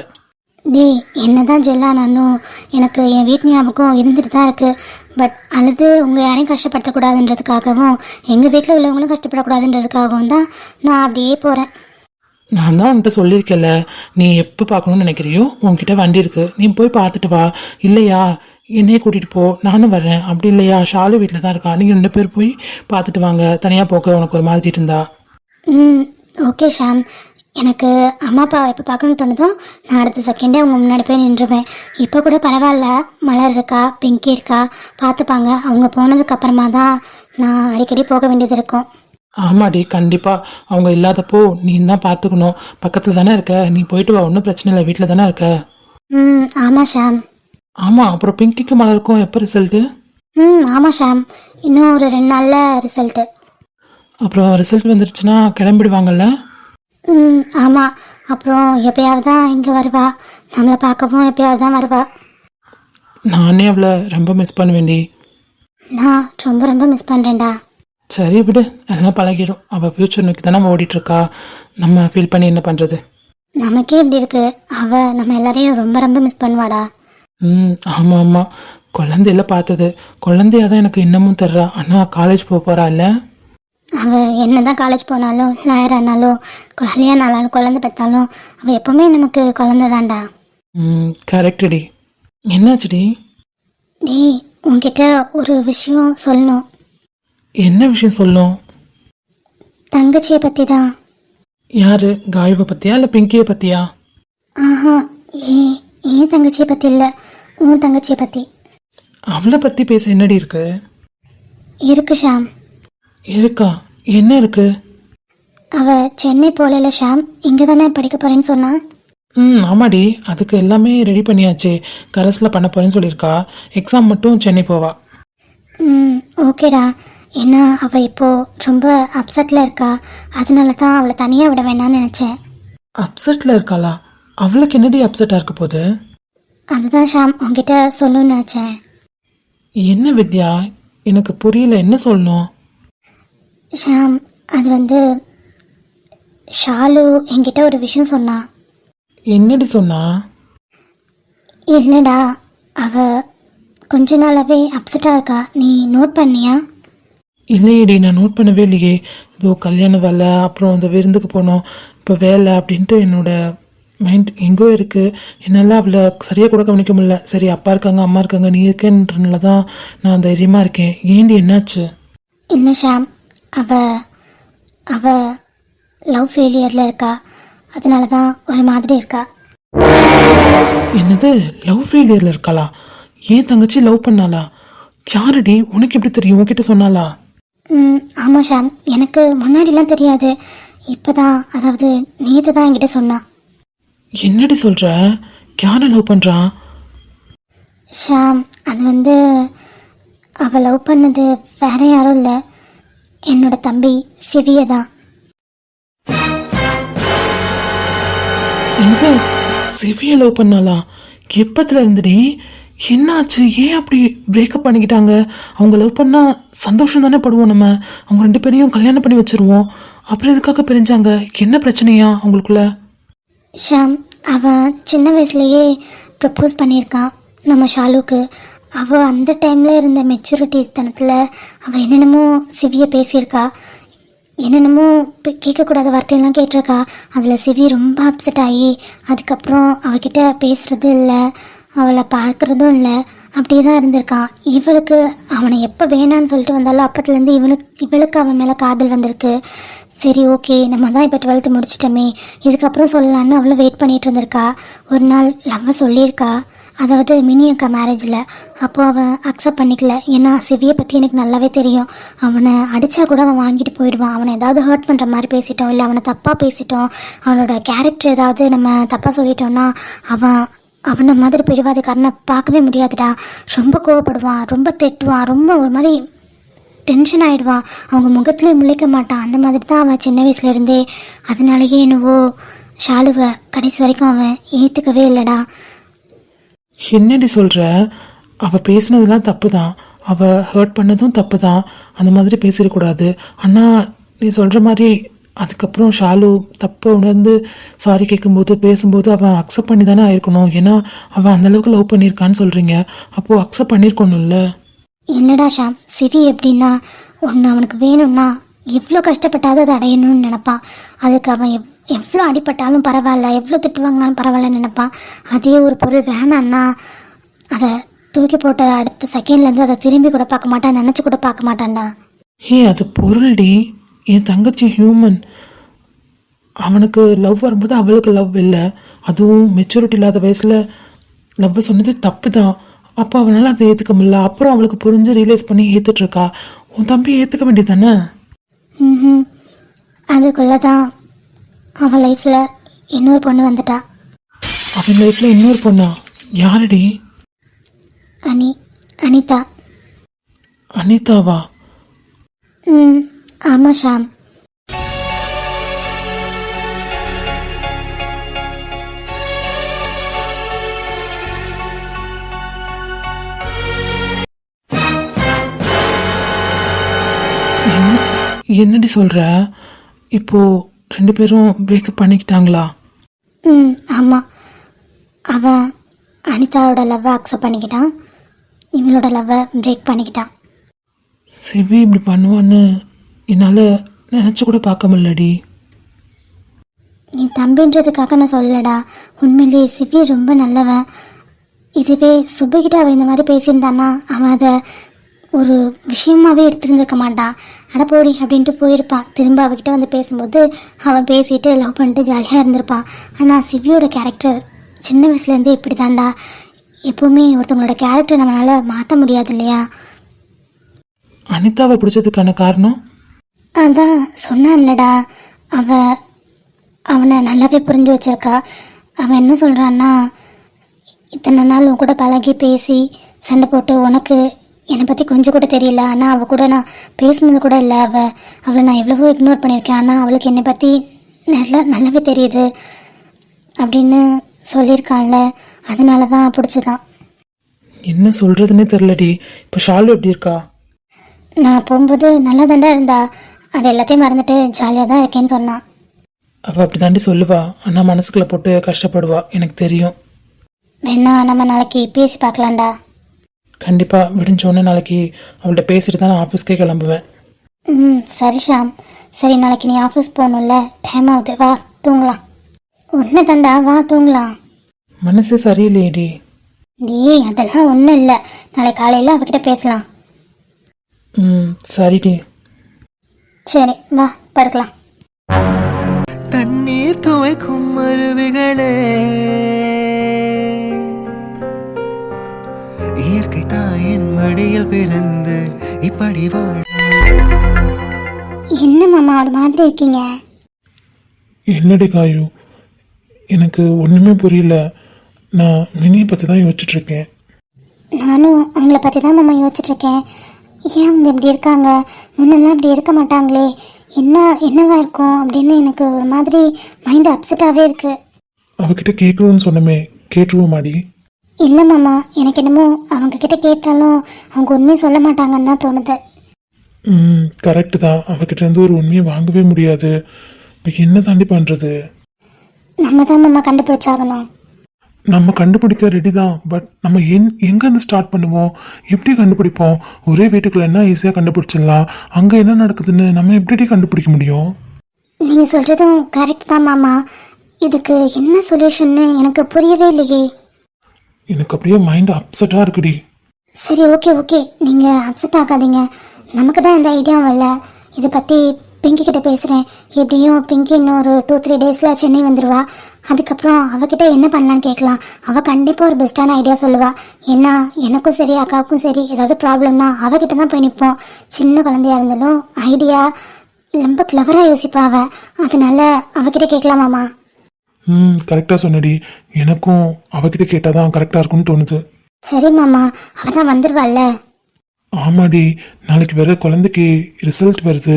டேய், என்ன தான் ஜெல்லானாலும் எனக்கு என் வீட்டு ஞாபகம் இருந்துட்டு தான் இருக்குது. பட் அழுது உங்கள் யாரையும் கஷ்டப்படுத்தக்கூடாதுன்றதுக்காகவும் எங்கள் வீட்டில் உள்ளவங்களும் கஷ்டப்படக்கூடாதுன்றதுக்காகவும் தான் நான் அப்படியே போகிறேன். நான் தான் உன்கிட்ட சொல்லியிருக்கேன்ல, நீ எப்போ பார்க்கணும்னு நினைக்கிறியோ உன்கிட்ட வண்டி இருக்கு, நீ போய் பார்த்துட்டு வா. இல்லையா என்னையே கூட்டிகிட்டு போ, நானும் வரேன். அப்படி இல்லையா ஷாலு வீட்டில் தான் இருக்கா, நீங்கள் 2 பேர் போய் பார்த்துட்டு வாங்க. தனியாக போக்க உனக்கு ஒரு மாதிரி இருந்தா. ம் ஓகே ஷாம். எனக்கு அம்மா அப்பா எப்போ பார்க்கணும்னு தோணுதோ நான் அடுத்த செகண்டே அவங்க முன்னாடி போய் நின்றுவேன். இப்போ கூட பரவாயில்ல, மலர் இருக்கா, பிங்கி இருக்கா, பார்த்துப்பாங்க. அவங்க போனதுக்கு அப்புறமா தான் நான் அடிக்கடி போக வேண்டியது இருக்கும். ஆமாடி, கண்டிப்பாக அவங்க இல்லாதப்போ நீ தான் பார்த்துக்கணும். பக்கத்தில் தானே இருக்க, நீ போயிட்டு வா, ஒன்றும் பிரச்சனை இல்லை, வீட்டில் தானே இருக்க. ம் ஆமாம் ஷாம். ஆமாம், அப்புறம் பிங்கிக்கு மலருக்கும் எப்போ ரிசல்ட்டு? ஆமாம் ஷாம், இன்னும் ஒரு 2 நாளில் ரிசல்ட்டு. அப்புறம் ரிசல்ட் வந்துருச்சுன்னா கிளம்பிடுவாங்கல்ல? ஆமாம். அப்புறம் எப்பயாவது தான் இங்கே வருவா, நம்மளை பார்க்கவும் எப்பயாவது தான் வருவா. நானே அவளை ரொம்ப மிஸ் பண்ணுவேன்டி. நான் ரொம்ப ரொம்ப மிஸ் பண்ணுறேன்டா. சரி விடு, எல்லாம் பழகிடும். அவள் ஃப்யூச்சர் நோக்கி தானே ஓடிட்டுருக்கா, நம்ம ஃபீல் பண்ணி என்ன பண்ணுறது? நமக்கே இப்படி இருக்கு, அவள் நம்ம எல்லாரையும் ரொம்ப ரொம்ப மிஸ் பண்ணுவாடா. ஆமாம் ஆமாம், குழந்தையில பார்த்தது குழந்தையாக தான் எனக்கு இன்னமும் தர்றா. ஆனால் காலேஜ் போக போகிறா இல்லை? அவள் என்ன தான் காலேஜ் போனாலும், லாயர் ஆனாலும், கல்யாணம் ஆனாலும், குழந்தை பெற்றாலும் அவள் எப்போவுமே நமக்கு குழந்தை தான்டா. கரெக்டுடி. என்னாச்சுடி? நீ உன்கிட்ட ஒரு விஷயம் சொல்லணும். என்ன விஷயம் சொல்லும்? தங்கச்சியை பற்றி தான். யாரு, காயுவை பற்றியா இல்லை பிங்கியை பற்றியா? ஆஹா, ஏன் தங்கச்சியை பற்றி இல்லை, உன் தங்கச்சியை பற்றி. அவளை பற்றி பேச என்னடி இருக்கு? இருக்கு ஷாம். இருக்கா? என்ன இருக்கு? அவள் சென்னை போகல ஷாம், இங்கே தானே படிக்க போகிறேன்னு சொன்னான். ஆமாடி, அதுக்கு எல்லாமே ரெடி பண்ணியாச்சு. கரஸில் பண்ண போகிறேன்னு சொல்லியிருக்கா. எக்ஸாம் மட்டும் சென்னை போவா. ஓகேடா. ஏன்னா அவள் இப்போது ரொம்ப அப்செட்டில் இருக்கா, அதனால தான் அவளை தனியாக விட வேணாம்னு நினச்சேன். அப்செட்டில் இருக்காளா? அவளுக்கு என்னடி அப்செட்டாக இருக்க போகுது? அதுதான் ஷாம் உங்ககிட்ட சொல்லணும்னு நினச்சேன். என்ன வித்யா, எனக்கு புரியல, என்ன சொல்லணும்? ஷாம், அது ஷாலு என்கிட்ட ஒரு விஷயம் சொன்னான். என்னடி சொன்னா? இல்லைடா, அவள் கொஞ்ச நாளாகவே அப்செட்டாக இருக்கா, நீ நோட் பண்ணியா? இல்லையேடி, நான் நோட் பண்ணவே இல்லையே. இதோ கல்யாண வேலை, அப்புறம் இந்த விருந்துக்கு போனோம், இப்போ வேலை அப்படின்ட்டு என்னோட மைண்ட் எங்கோ இருக்குது. என்னால் அவளை சரியாக கூட கவனிக்க முடியல. சரி, அப்பா இருக்காங்க, அம்மா இருக்காங்க, நீ இருக்கேன்றனால தான் நான் தைரியமாக இருக்கேன். ஏண்டி, என்னாச்சு? என்ன ஷாம், அவள் லவ் ஃபெயிலியரில் இருக்கா, அதனால தான் ஒரு மாதிரி இருக்கா. என்னது, லவ் ஃபெயிலியரில் இருக்காளா? ஏன் தங்கச்சி லவ் பண்ணாளா? யாரடி, உனக்கு எப்படி தெரியும்? உன்கிட்ட சொன்னாளா? ஆமாம் ஷாம், எனக்கு முன்னாடிலாம் தெரியாது, இப்போ தான், அதாவது நேற்று தான் என்கிட்ட சொன்னான். என்னடி சொல்கிற? யாரை லவ் பண்ணுறான்? ஷாம், அது அவள் லவ் பண்ணது வேற யாரும் இல்லை, என்னோட தம்பி சிவியை தான். என்னது, சிவியை லவ் பண்ணாளா? எப்பத்துல இருந்துடி? என்னாச்சு? ஏன் அப்படி பிரேக்கப் பண்ணிக்கிட்டாங்க? அவங்க லவ் பண்ணால் சந்தோஷம் தானே படுவோம் நம்ம. அவங்க 2 பேரையும் கல்யாணம் பண்ணி வச்சுருவோம். அப்புறம் எதுக்காக பிரிஞ்சாங்க? என்ன பிரச்சனையா அவங்களுக்குள்ள? ஷாம், அவன் சின்ன வயசுலேயே ப்ரப்போஸ் பண்ணியிருக்கான் நம்ம ஷாலுக்கு. அவள் அந்த டைமில் இருந்த மெச்சூரிட்டி தனத்தில் அவள் என்னென்னமோ சிவியை பேசியிருக்கா, என்னென்னமோ கேட்கக்கூடாத வார்த்தையெல்லாம் கேட்டிருக்கா. அதில் சிவி ரொம்ப அப்செட் ஆகி அதுக்கப்புறம் அவகிட்ட பேசுகிறது இல்லை, அவளை பார்க்குறதும் இல்லை, அப்படியே தான் இருந்திருக்கான். இவளுக்கு அவனை எப்போ வேணான்னு சொல்லிட்டு வந்தாலும் அப்பத்துலேருந்து இவளுக்கு அவன் மேலே காதல் வந்திருக்கு. சரி ஓகே, நம்ம தான் இப்போ 12th முடிச்சிட்டோமே, இதுக்கப்புறம் சொல்லலான்னு அவளும் வெயிட் பண்ணிகிட்டு இருந்திருக்கா. ஒரு நாள் லவ்வை சொல்லியிருக்கா, அதாவது மினி அக்கா மேரேஜில். அப்போது அவன் அக்செப்ட் பண்ணிக்கல. ஏன்னா சிவியை பற்றி எனக்கு நல்லாவே தெரியும், அவனை அடித்தா கூட அவன் வாங்கிட்டு போயிடுவான். அவனை ஏதாவது ஹர்ட் பண்ணுற மாதிரி பேசிட்டோம், இல்லை அவனை தப்பாக பேசிட்டோம், அவனோட கேரக்டர் ஏதாவது நம்ம தப்பாக சொல்லிட்டோன்னா அவனை மாதிரி பிடிவாதக்காரனை பார்க்கவே முடியாதுடா. ரொம்ப கோவப்படுவான், ரொம்ப திட்டுவான், ரொம்ப ஒரு மாதிரி டென்ஷன் ஆகிடுவான், அவங்க முகத்துலேயே முழிக்க மாட்டான். அந்த மாதிரி தான் அவன் சின்ன வயசுலேருந்தே. அதனாலேயே என்னவோ ஷாலுவை கடைசி வரைக்கும் அவன் ஏற்றுக்கவே இல்லைடா. என்னடி சொல்கிற? அவள் பேசினதெல்லாம் தப்பு தான், அவள் ஹர்ட் பண்ணதும் தப்பு தான், அந்த மாதிரி பேசிடக்கூடாது. ஆனால் நீ சொல்கிற மாதிரி அதுக்கப்புறம் ஷாலு தப்பை உணர்ந்து சாரி கேட்கும்போது பேசும்போது அவன் அக்செப்ட் பண்ணி தானே ஆயிருக்கணும். ஏன்னா அவன் அந்தளவுக்கு லவ் பண்ணியிருக்கான்னு சொல்கிறீங்க, அப்போது அக்செப்ட் பண்ணியிருக்கணும்ல. என்னடா ஷாம், சிவி எப்படின்னா ஒன்று அவனுக்கு வேணும்னா எவ்வளோ கஷ்டப்பட்டாவது அதை அடையணும்னு நினப்பான். அதுக்கு அவன் எவ்வளோ அடிபட்டாலும் பரவாயில்ல, எவ்வளோ திட்டு வாங்கினாலும் பரவாயில்லன்னு நினைப்பான். அதே ஒரு பொருள் வேணான்னா அதை தூக்கி போட்ட அடுத்த செகண்ட்லேருந்து அதை திரும்பி கூட பார்க்க மாட்டான், நினச்சி கூட பார்க்க மாட்டான்டா. அது பொருள்டி. என் தங்கச்சி ஹியூமன். அவனுக்கு லவ் வரும்போது அவளுக்கு லவ் இல்லை. அதுவும் மெச்சூரிட்டி இல்லாத வயசில் லவ் சொன்னது தப்பு தான். அப்போ அவனால் அதை ஏற்றுக்க முடியல. அப்புறம் அவளுக்கு புரிஞ்சு ரியலைஸ் பண்ணி ஏற்றுட்ருக்கா. உன் தம்பி ஏற்றுக்க வேண்டியது தானே? ம், அதுக்குள்ளே தான் அவன் லைஃப்பில் இன்னொரு பொண்ணு வந்துட்டா. அவன் லைஃப்பில் இன்னொரு பொண்ணா? யாரடி? அனிதா. அனிதாவா? ம், ஆமாம் ஷாம். என்னடி சொல்கிற? இப்போது 2 பேரும் பிரேக்கப் பண்ணிக்கிட்டாங்களா? ம், ஆமாம். அவன் அனிதாவோட லவ்வை அக்செப்ட் பண்ணிக்கிட்டான், இவளோட லவ்வை பிரேக் பண்ணிக்கிட்டான். சிவி இப்படி பண்ணுவான்னு என்னால் நினச்சி கூட பார்க்க முடியலடி. நீ தம்பின்றதுக்காக நான் சொல்லலடா. உண்மையிலே சிவி ரொம்ப நல்லவன். இதுவே சுபகிட்ட அவன் இந்த மாதிரி பேசியிருந்தான்னா அவன் அதை ஒரு விஷயமாகவே எடுத்துருந்துருக்க மாட்டான். அட போடி அப்படின்ட்டு போயிருப்பான். திரும்ப அவகிட்ட வந்து பேசும்போது அவன் பேசிட்டு லவ் பண்ணிட்டு ஜாலியாக இருந்திருப்பான். ஆனால் சிவியோட கேரக்டர் சின்ன வயசுலேருந்தே இப்படி தான்டா. எப்போவுமே ஒருத்தவங்களோட கேரக்டர் நம்மளால் மாற்ற முடியாது இல்லையா? அனிதாவை பிடிச்சதுக்கான காரணம்? அதான் சொன்னான்லடா, அவனை நல்லாவே புரிஞ்சு வச்சிருக்கா. அவன் என்ன சொல்கிறான்னா, இத்தனை நாள் உன் கூட பழகி பேசி சண்டை போட்டு உனக்கு என்னை பற்றி கொஞ்சம் கூட தெரியல, ஆனால் அவள் கூட நான் பேசுனது கூட இல்லை. அவளை நான் எவ்வளவோ இக்னோர் பண்ணியிருக்கேன், ஆனால் அவளுக்கு என்னை பற்றி நல்லாவே தெரியுது அப்படின்னு சொல்லியிருக்கான்ல. அதனால தான் பிடிச்சதான். என்ன சொல்கிறதுனே தெரிலடி. இப்போ ஷாலு எப்படி இருக்கா? நான் போகும்போது நல்லா தாண்டா இருந்தா. அது எல்லாத்தையும் மறந்துட்டு ஜாலியாக தான் இருக்கேன்னு சொன்னான். அவள் அப்படி தாண்டி சொல்லுவா, ஆனால் மனசுக்குள்ளே போட்டு கஷ்டப்படுவா, எனக்கு தெரியும். வேணா நம்ம நாளைக்கு பேசி பார்க்கலாம்டா. கண்டிப்பாக விடிஞ்சோன்னே நாளைக்கு அவள்கிட்ட பேசிட்டு தான் நான் ஆஃபீஸ்க்கே கிளம்புவேன். ம், சரி ஷாம். சரி, நாளைக்கு நீ ஆஃபீஸ் போகணும்ல, டைம் ஆகுது, வா தூங்கலாம். ஒன்று தாண்டா, வா தூங்கலாம். மனசு சரியில்லையேடி. டேய், அதெல்லாம் ஒன்றும் இல்லை. நாளை காலையில் அவகிட்ட பேசலாம். சரிடி. சரி, வா படுக்கலாம். தண்ணீர் துவைக்கும் அருவிகளே, இயற்கை தாயின் மடியில் பிறந்து இப்படி வாழ். என்ன மாமா ஒரு மாதிரி இருக்கீங்க? என்னடி காயு, எனக்கு ஒன்றுமே புரியல. நான் மினியை பற்றி தான் யோசிச்சுட்ருக்கேன். நானும் அவங்கள பற்றி தான் மாமா யோசிச்சுட்ருக்கேன். ஏன் அவங்க இப்படி இருக்காங்க? முன்னெல்லாம் இப்படி இருக்க மாட்டாங்களே, என்னவா இருக்கும் அப்படின்னு எனக்கு ஒரு மாதிரி மைண்டு அப்செட்டாகவே இருக்குது. அவகிட்ட கேட்கணும்னு சொன்னமே, கேட்டுருவோமாடி? இல்லை மாமா, எனக்கு என்னமோ அவங்க கிட்ட கேட்டாலும் அவங்க உண்மையை சொல்ல மாட்டாங்கன்னு தான் தோணுது. கரெக்டு தான். அவகிட்ட இருந்து ஒரு உண்மையை வாங்கவே முடியாது. இப்போ என்ன தாண்டி பண்ணுறது? நம்ம தான் மாமா கண்டுபிடிச்சாகணும். நம்ம கண்டுபிடிக்க ரெடி தான். பட் நம்ம எங்கேருந்து ஸ்டார்ட் பண்ணுவோம்? எப்படி கண்டுபிடிப்போம்? ஒரே வீட்டுக்குள்ள என்ன ஈஸியாக கண்டுபிடிச்சிடலாம். அங்கே என்ன நடக்குதுன்னு நம்ம எப்படி கண்டுபிடிக்க முடியும்? நீங்கள் சொல்கிறதும் கரெக்ட் தான் மாமா. இதுக்கு என்ன சொல்யூஷன்னு எனக்கு புரியவே இல்லையே. எனக்கு அப்படியே மைண்ட் அப்செட்டாக இருக்குடி. சரி, ஓகே, நீங்கள் அப்செட் ஆகாதீங்க. நமக்கு தான் இந்த ஐடியாவும் இல்லை. இதை பற்றி பிங்கி கிட்ட பேசுகிறேன். எப்படியும் பிங்கி இன்னும் ஒரு 2-3 டேஸில் சென்னை வந்துடுவா. அதுக்கப்புறம் அவகிட்ட என்ன பண்ணலான்னு கேட்கலாம். அவள் கண்டிப்பாக ஒரு பெஸ்ட்டான ஐடியா சொல்லுவாள். ஏன்னா எனக்கும் சரி அக்காவுக்கும் சரி ஏதாவது ப்ராப்ளம்னா அவகிட்ட தான் போய் நிற்போம். சின்ன குழந்தையா இருந்தாலும் ஐடியா ரொம்ப கிளவராக யோசிப்பா அவள். அதனால அவகிட்ட கேட்கலாமாம்மா? கரெக்டாக சொன்னடி. எனக்கும் அவகிட்ட கேட்டால் தான் கரெக்டாக இருக்கும்னு தோணுது. சரி மாமா, அவள் தான் வந்துடுவாள்ல. ஆமாடி, நாளைக்கு வேற குழந்தைக்கு ரிசல்ட் வருது.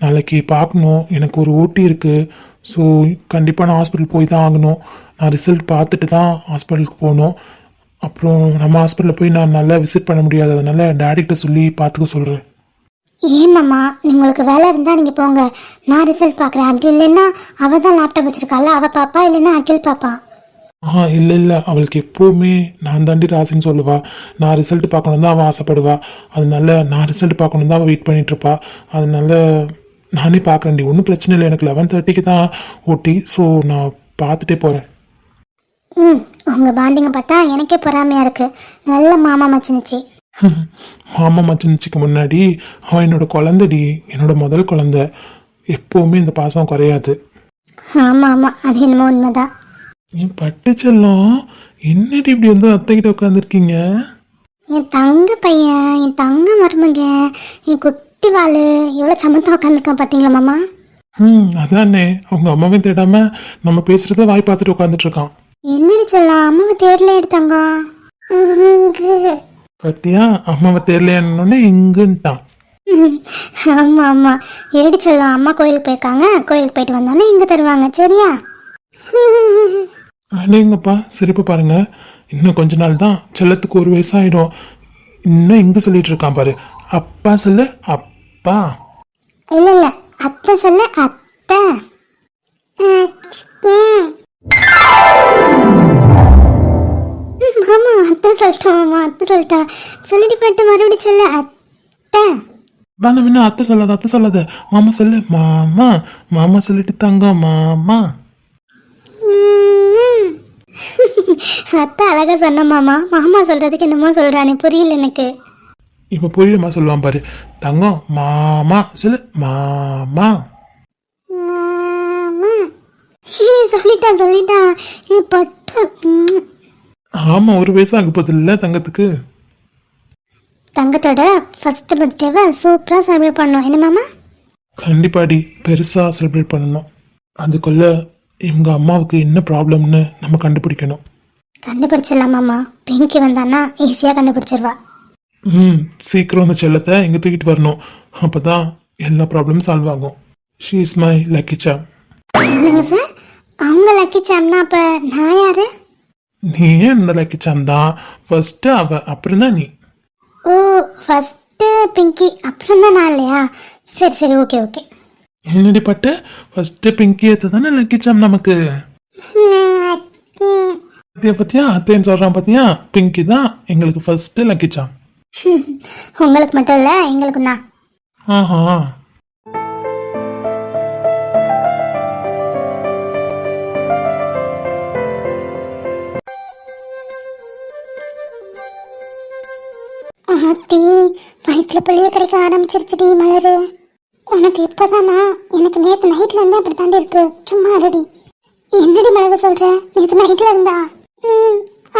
நாளைக்கு பார்க்கணும். எனக்கு ஒரு ஓட்டி இருக்குது. ஸோ கண்டிப்பாக நான் ஹாஸ்பிட்டல் போய் தான் ஆகணும். நான் ரிசல்ட் பார்த்துட்டு தான் ஹாஸ்பிட்டலுக்கு போகணும். அப்புறம் நம்ம ஹாஸ்பிட்டலில் போய் நான் நல்லா விசிட் பண்ண முடியாது. அதனால டேடிக்கிட்ட சொல்லி பார்த்துக்க சொல்கிறேன். ஏன் மாமா, உங்களுக்கு வேலை இருந்தால் நீங்கள் போங்க, நான் ரிசல்ட் பார்க்குறேன். அப்படி இல்லைன்னா அவள் தான் லேப்டாப் வச்சுருக்காள், அவள் பாப்பா, இல்லைன்னா அகில் பாப்பா. இல்லை, அவளுக்கு எப்போவுமே நான் தாண்டி ராசின்னு சொல்லுவா. நான் ரிசல்ட் பார்க்கணும் தான் அவள் ஆசைப்படுவா. அதனால நான் ரிசல்ட் பார்க்கணும் தான் அவள் வெயிட் பண்ணிகிட்ருப்பா. அதனால நானே பார்க்குறேன்டி, ஒன்றும் பிரச்சனை இல்லை. எனக்கு 11:30க்கு தான் ஓட்டி. ஸோ நான் பார்த்துட்டே போகிறேன். ம், உங்கள் பாண்டிங்கை பார்த்தா எனக்கே பொறாமையாக இருக்குது. நல்ல மாமா மச்சினுச்சு. மாமா மச்சினுச்சிக்கு முன்னாடி அவன் என்னோட குழந்தைடி, என்னோட முதல் குழந்தை. எப்போவுமே இந்த பாசம் குறையாது. ஆமாம் ஆமாம், அது என்னமோ உண்மைதான். என் பட்டு செல்லம், என்னடி இப்படி வந்து அத்தைக்கிட்ட உட்காந்துருக்கீங்க? என் தங்க பையன், என் தங்க மருமக, என் குட்டி வாள் எவ்வளோ சமத்தா உட்காந்துருக்கான் பார்த்தீங்களா மாமா? அதானே, அவங்க அம்மாவையும் தேடாம நம்ம பேசுறத வாய் பார்த்துட்டு உட்காந்துட்டு இருக்கான். என்னடி சொல்லலாம், அம்மாவை தேடல எடுத்தாங்க. பத்தியா, அம்மாவை தேடலையானோடனே இங்குன்ட்டான். ஆமாம் ஆமாம், ஏடி சொல்லலாம். அம்மா கோயிலுக்கு போயிருக்காங்க, கோயிலுக்கு போயிட்டு வந்தோன்னே இங்கே தருவாங்க. சரியா? அடேங்கப்பா, சிரிப்பு பாருங்க. இன்னும் கொஞ்ச நாள் தான் செல்லத்துக்கு 1 வயசாயிடும். இன்னும் இங்க சொல்லிட்டு இருக்கான் பாரு. அப்பா சொல்லு, அப்பா. இல்லை இல்லை, அத்தை சொல்லு, அத்தை. மாமா அத்தை சொல்லிட்டோம், மாமா அத்தை சொல்லிட்டா. சொல்லிட்டு போயிட்டு மறுபடியும் சொல்ல, அத்தை. வேணாம் வேணாம், அத்தை சொல்லாத, அத்தை சொல்லாத. மாமா சொல்லு, மாமா. மாமா சொல்லிட்டு தாங்க, மாமா. அத்தை அழகா சொன்ன மாமா. மாமா சொல்றதுக்கு என்னமோ சொல்றானே, புரியல எனக்கு. இப்ப புரியுமா சொல்லுவான் பாரு. தங்கம், மாமா சொல்லு, மாமா. சொல்லிட்டான் சொல்லிட்டான். பட்டு ஆமா, 1 வயசு ஆக போகுது இல்ல தங்கத்துக்கு. தங்கத்தோட ஃபர்ஸ்ட் பர்த்டேவை சூப்பராக செலிப்ரேட் பண்ணோம். என்ன மாமா? கண்டிப்பாடி, பெருசா செலிப்ரேட் பண்ணணும். அதுக்குள்ள இவங்க அம்மாவுக்கு என்ன ப்ராப்ளம்னு நம்ம கண்டுபிடிக்கணும். கண்டுபிடிச்சிடலாம் மாமா. பிங்கி வந்தான்னா ஈஸியாக கண்டுபிடிச்சிருவா. சீக்கிரம் அந்த செல்லத்தை இங்க தூக்கிட்டு வரணும். அப்பதான் எல்லா ப்ராப்ளமும் சால்வ் ஆகும். ஷீ இஸ் மை லக்கி சாம். என்னங்க சார், அவங்க லக்கி சாம்னா அப்போ நான் யாரு? நீ ஏன் இந்த லக்கி சாம் தான். ஃபர்ஸ்ட் அவ, அப்புறம் தான் நீ. ஓ, ஃபர்ஸ்ட்டு பிங்கி அப்புறம் தான் நான் இல்லையா? சரி சரி, ஓகே ஓகே. என்னடி பட்டு, ஃபர்ஸ்ட் பிங்கி ஏத்து தானே லக்கி சாம் நமக்கு. பத்தியா பத்தியா, அத்தைன்னு சொல்றான் பத்தியா. பிங்கி தான் எங்களுக்கு ஃபர்ஸ்ட் லக்கி சாம். உங்களுக்கு மட்டும் இல்லை, எங்களுக்கும் தான். ஆஹா. ஆத்தி, வயிற்றுல புள்ளிய கிடைக்க ஆரம்பிச்சிருச்சுடி மலரு. உனக்கு இப்போதானா? எனக்கு நேற்று நைட்ல இருந்தா இப்படி தாண்டி இருக்கு. சும்மா ரெடி. என்னடி மலரு சொல்ற? நேற்று நைட்ல இருந்தா?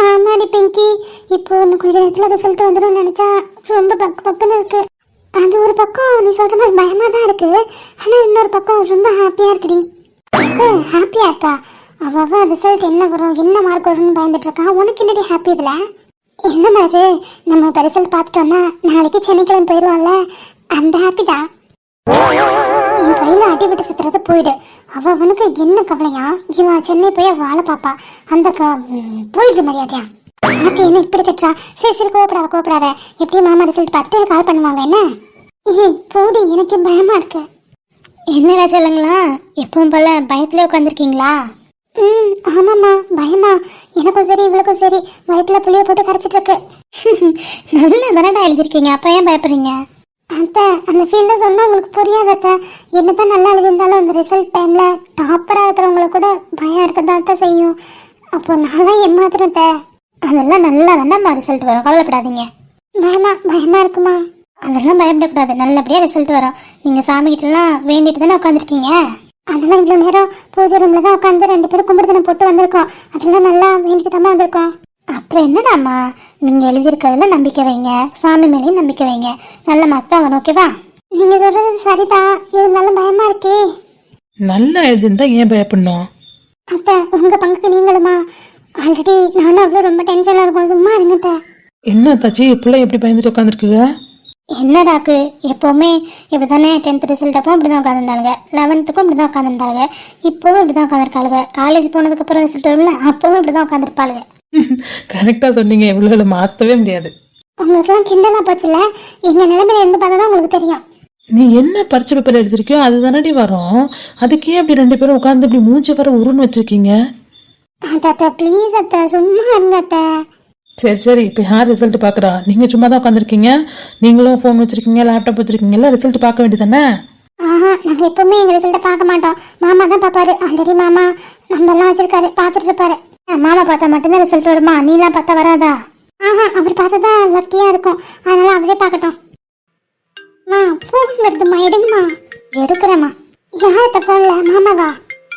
ஆமாடி பிங்கி. இப்போ இன்னும் கொஞ்சம் நேரத்தில் ரிசல்ட் வந்துடும் நினைச்சா ரொம்ப பக்குன்னு இருக்கு. அது ஒரு பக்கம் நீ சொல்ற மாதிரி பயமா தான் இருக்கு. ஆனா இன்னொரு பக்கம் ரொம்ப ஹாப்பியா இருக்குடி. ஹாப்பியா இருக்கா? அவ ரிசல்ட் என்ன வரும், என்ன மார்க் வரும்னு பயந்துட்டு இருக்கா. உனக்கு என்னடி ஹாப்பி இதுல? என்ன மாதிரி நம்ம இப்போ ரிசல்ட் பார்த்துட்டோம்னா நாளைக்கு சென்னைக்கிழமை போயிடுவோம்ல, அந்த ஹாப்பி தான். என் கையில் அடிபட்டு சுத்துறது போயிடு. அவனுக்கு என்ன கவலையா? இவன் சென்னை போய் வாழை பாப்பா. அந்த போயிடுச்சு மரியாதையா. ஆத்தி என்ன இப்படி கட்டுறா? சரி சரி, கோவப்படாத. எப்படியும் மாமா ரிசல்ட் பார்த்துட்டு கால் பண்ணுவாங்க. என்ன போடி, எனக்கு பயமா இருக்கு. என்னடா சொல்லுங்களா, எப்பவும் போல பயத்துல உட்காந்துருக்கீங்களா? ஆமாம்மா, பயமா. எனக்கும் சரி இவளுக்கும் சரி வயிற்றுல புளிய போட்டு கரைச்சிட்டு இருக்கு. நல்லா தானடா எழுதிருக்கீங்க, அப்ப ஏன் பயப்படுறீங்க? அத்தை, அந்த ஃபீல்ட சொன்னா உங்களுக்கு புரியாது அத்தை. என்னதான் நல்லா எழுதியிருந்தாலும் அந்த ரிசல்ட் டைம்ல டாப்பரா இருக்கிறவங்கள கூட பயம் இருக்கதான் அத்தை செய்யும். அப்போ நல்லா ஏமாத்துறேன் அத்தை. அதெல்லாம் நல்லா தானே ரிசல்ட் வரும், கவலைப்படாதீங்க. பயமா இருக்குமா? அதெல்லாம் பயப்படக்கூடாது, நல்லபடியா ரிசல்ட் வரும். நீங்க சாமி கிட்டலாம் வேண்டிட்டு தானே உட்காந்துருக்கீங்க. அதெல்லாம் இவ்வளோ நேரம் பூஜை ரூம்ல தான் உட்காந்து 2 பேரும் கும்பிடுதனை போட்டு வந்திருக்கோம். அதெல்லாம் நல்லா வேண்டிட்டு தான் வந்திருக்கோம். அப்புறம் என்னடாம்மா, நீங்க எழுதியிருக்கிறதுல நம்பிக்கை வைங்க, சாமி மேலேயும் நம்பிக்கை வைங்க. நல்ல மார்க் தான் வரும், ஓகேவா? நீங்க சொல்றது சரிதான், இருந்தாலும் பயமா இருக்கே. நல்லா எழுதிருந்தா ஏன் பயப்படணும்? அத்தை, உங்க பங்குக்கு நீங்களுமா? ஆல்ரெடி நானும் அவ்வளோ ரொம்ப டென்ஷன்ல இருக்கோம். சும்மா இருங்க அத்தை. என்ன தாச்சி, பிள்ளை எப்படி பயந்துட்டு உட்காந்துருக்குங்க? என்னடாக்கு, எப்போவுமே இப்படி தானே. 10th ரிசல்ட் அப்போ இப்படி தான் உட்காந்துருந்தாளுங்க, 11th இப்படி தான் உட்காந்துருந்தாளுங்க, இப்போவும் இப்படி தான் உட்காந்துருக்காளுங்க. காலேஜ் போனதுக்கப்புறம் ரிசல்ட் வரும்ல, அப்போவும் இப்படி தான் உட்காந்துருப்பாளுங்க. கரெக்டாக சொன்னீங்க, இவ்வளோ மாற்றவே முடியாது. உங்களுக்குலாம் கிண்டலா போச்சுல. எங்கள் நிலைமையில இருந்து பார்த்தா தான் உங்களுக்கு தெரியும். நீ என்ன பரிச்சை பேப்பர் எழுதிருக்கியோ அது தானடி வரும். அதுக்கே அப்படி 2 பேரும் உட்காந்து இப்படி மூஞ்சி வர உருன்னு வச்சிருக்கீங்க. அத்தை ப்ளீஸ் அத்தை, சும்மா இருங்க அத்தை. சரி, இப்போ யார் ரிசல்ட் பார்க்குறா? நீங்கள் சும்மா தான் உட்காந்துருக்கீங்க. நீங்களும் ஃபோன் வச்சுருக்கீங்க, லேப்டாப் வச்சுருக்கீங்கல்ல, ரிசல்ட் பார்க்க வேண்டியதானே? ஆஹா, நாங்கள் எப்பவுமே எங்கள் ரிசல்ட்டை பார்க்க மாட்டோம். மாமா தான் பார்ப்பாரு. ஆல்ரெடி மாமா நம்பர்லாம் வச்சிருக்காரு, பார்த்துட்டு இருப்பாரு. மாமா பார்த்தா மட்டும்தான் ரிசல்ட் வருமா? நீலாம் பார்த்தா வராதா? ஆஹா, அவர் பார்த்தா தான் லக்கியாக இருக்கும். அதனால அவரே பார்க்கட்டும். ஃபோன் வருதுமா, எடுங்கம்மா. எடுக்கிறேம்மா. யார்கிட்ட ஃபோனில்? மாமாவா?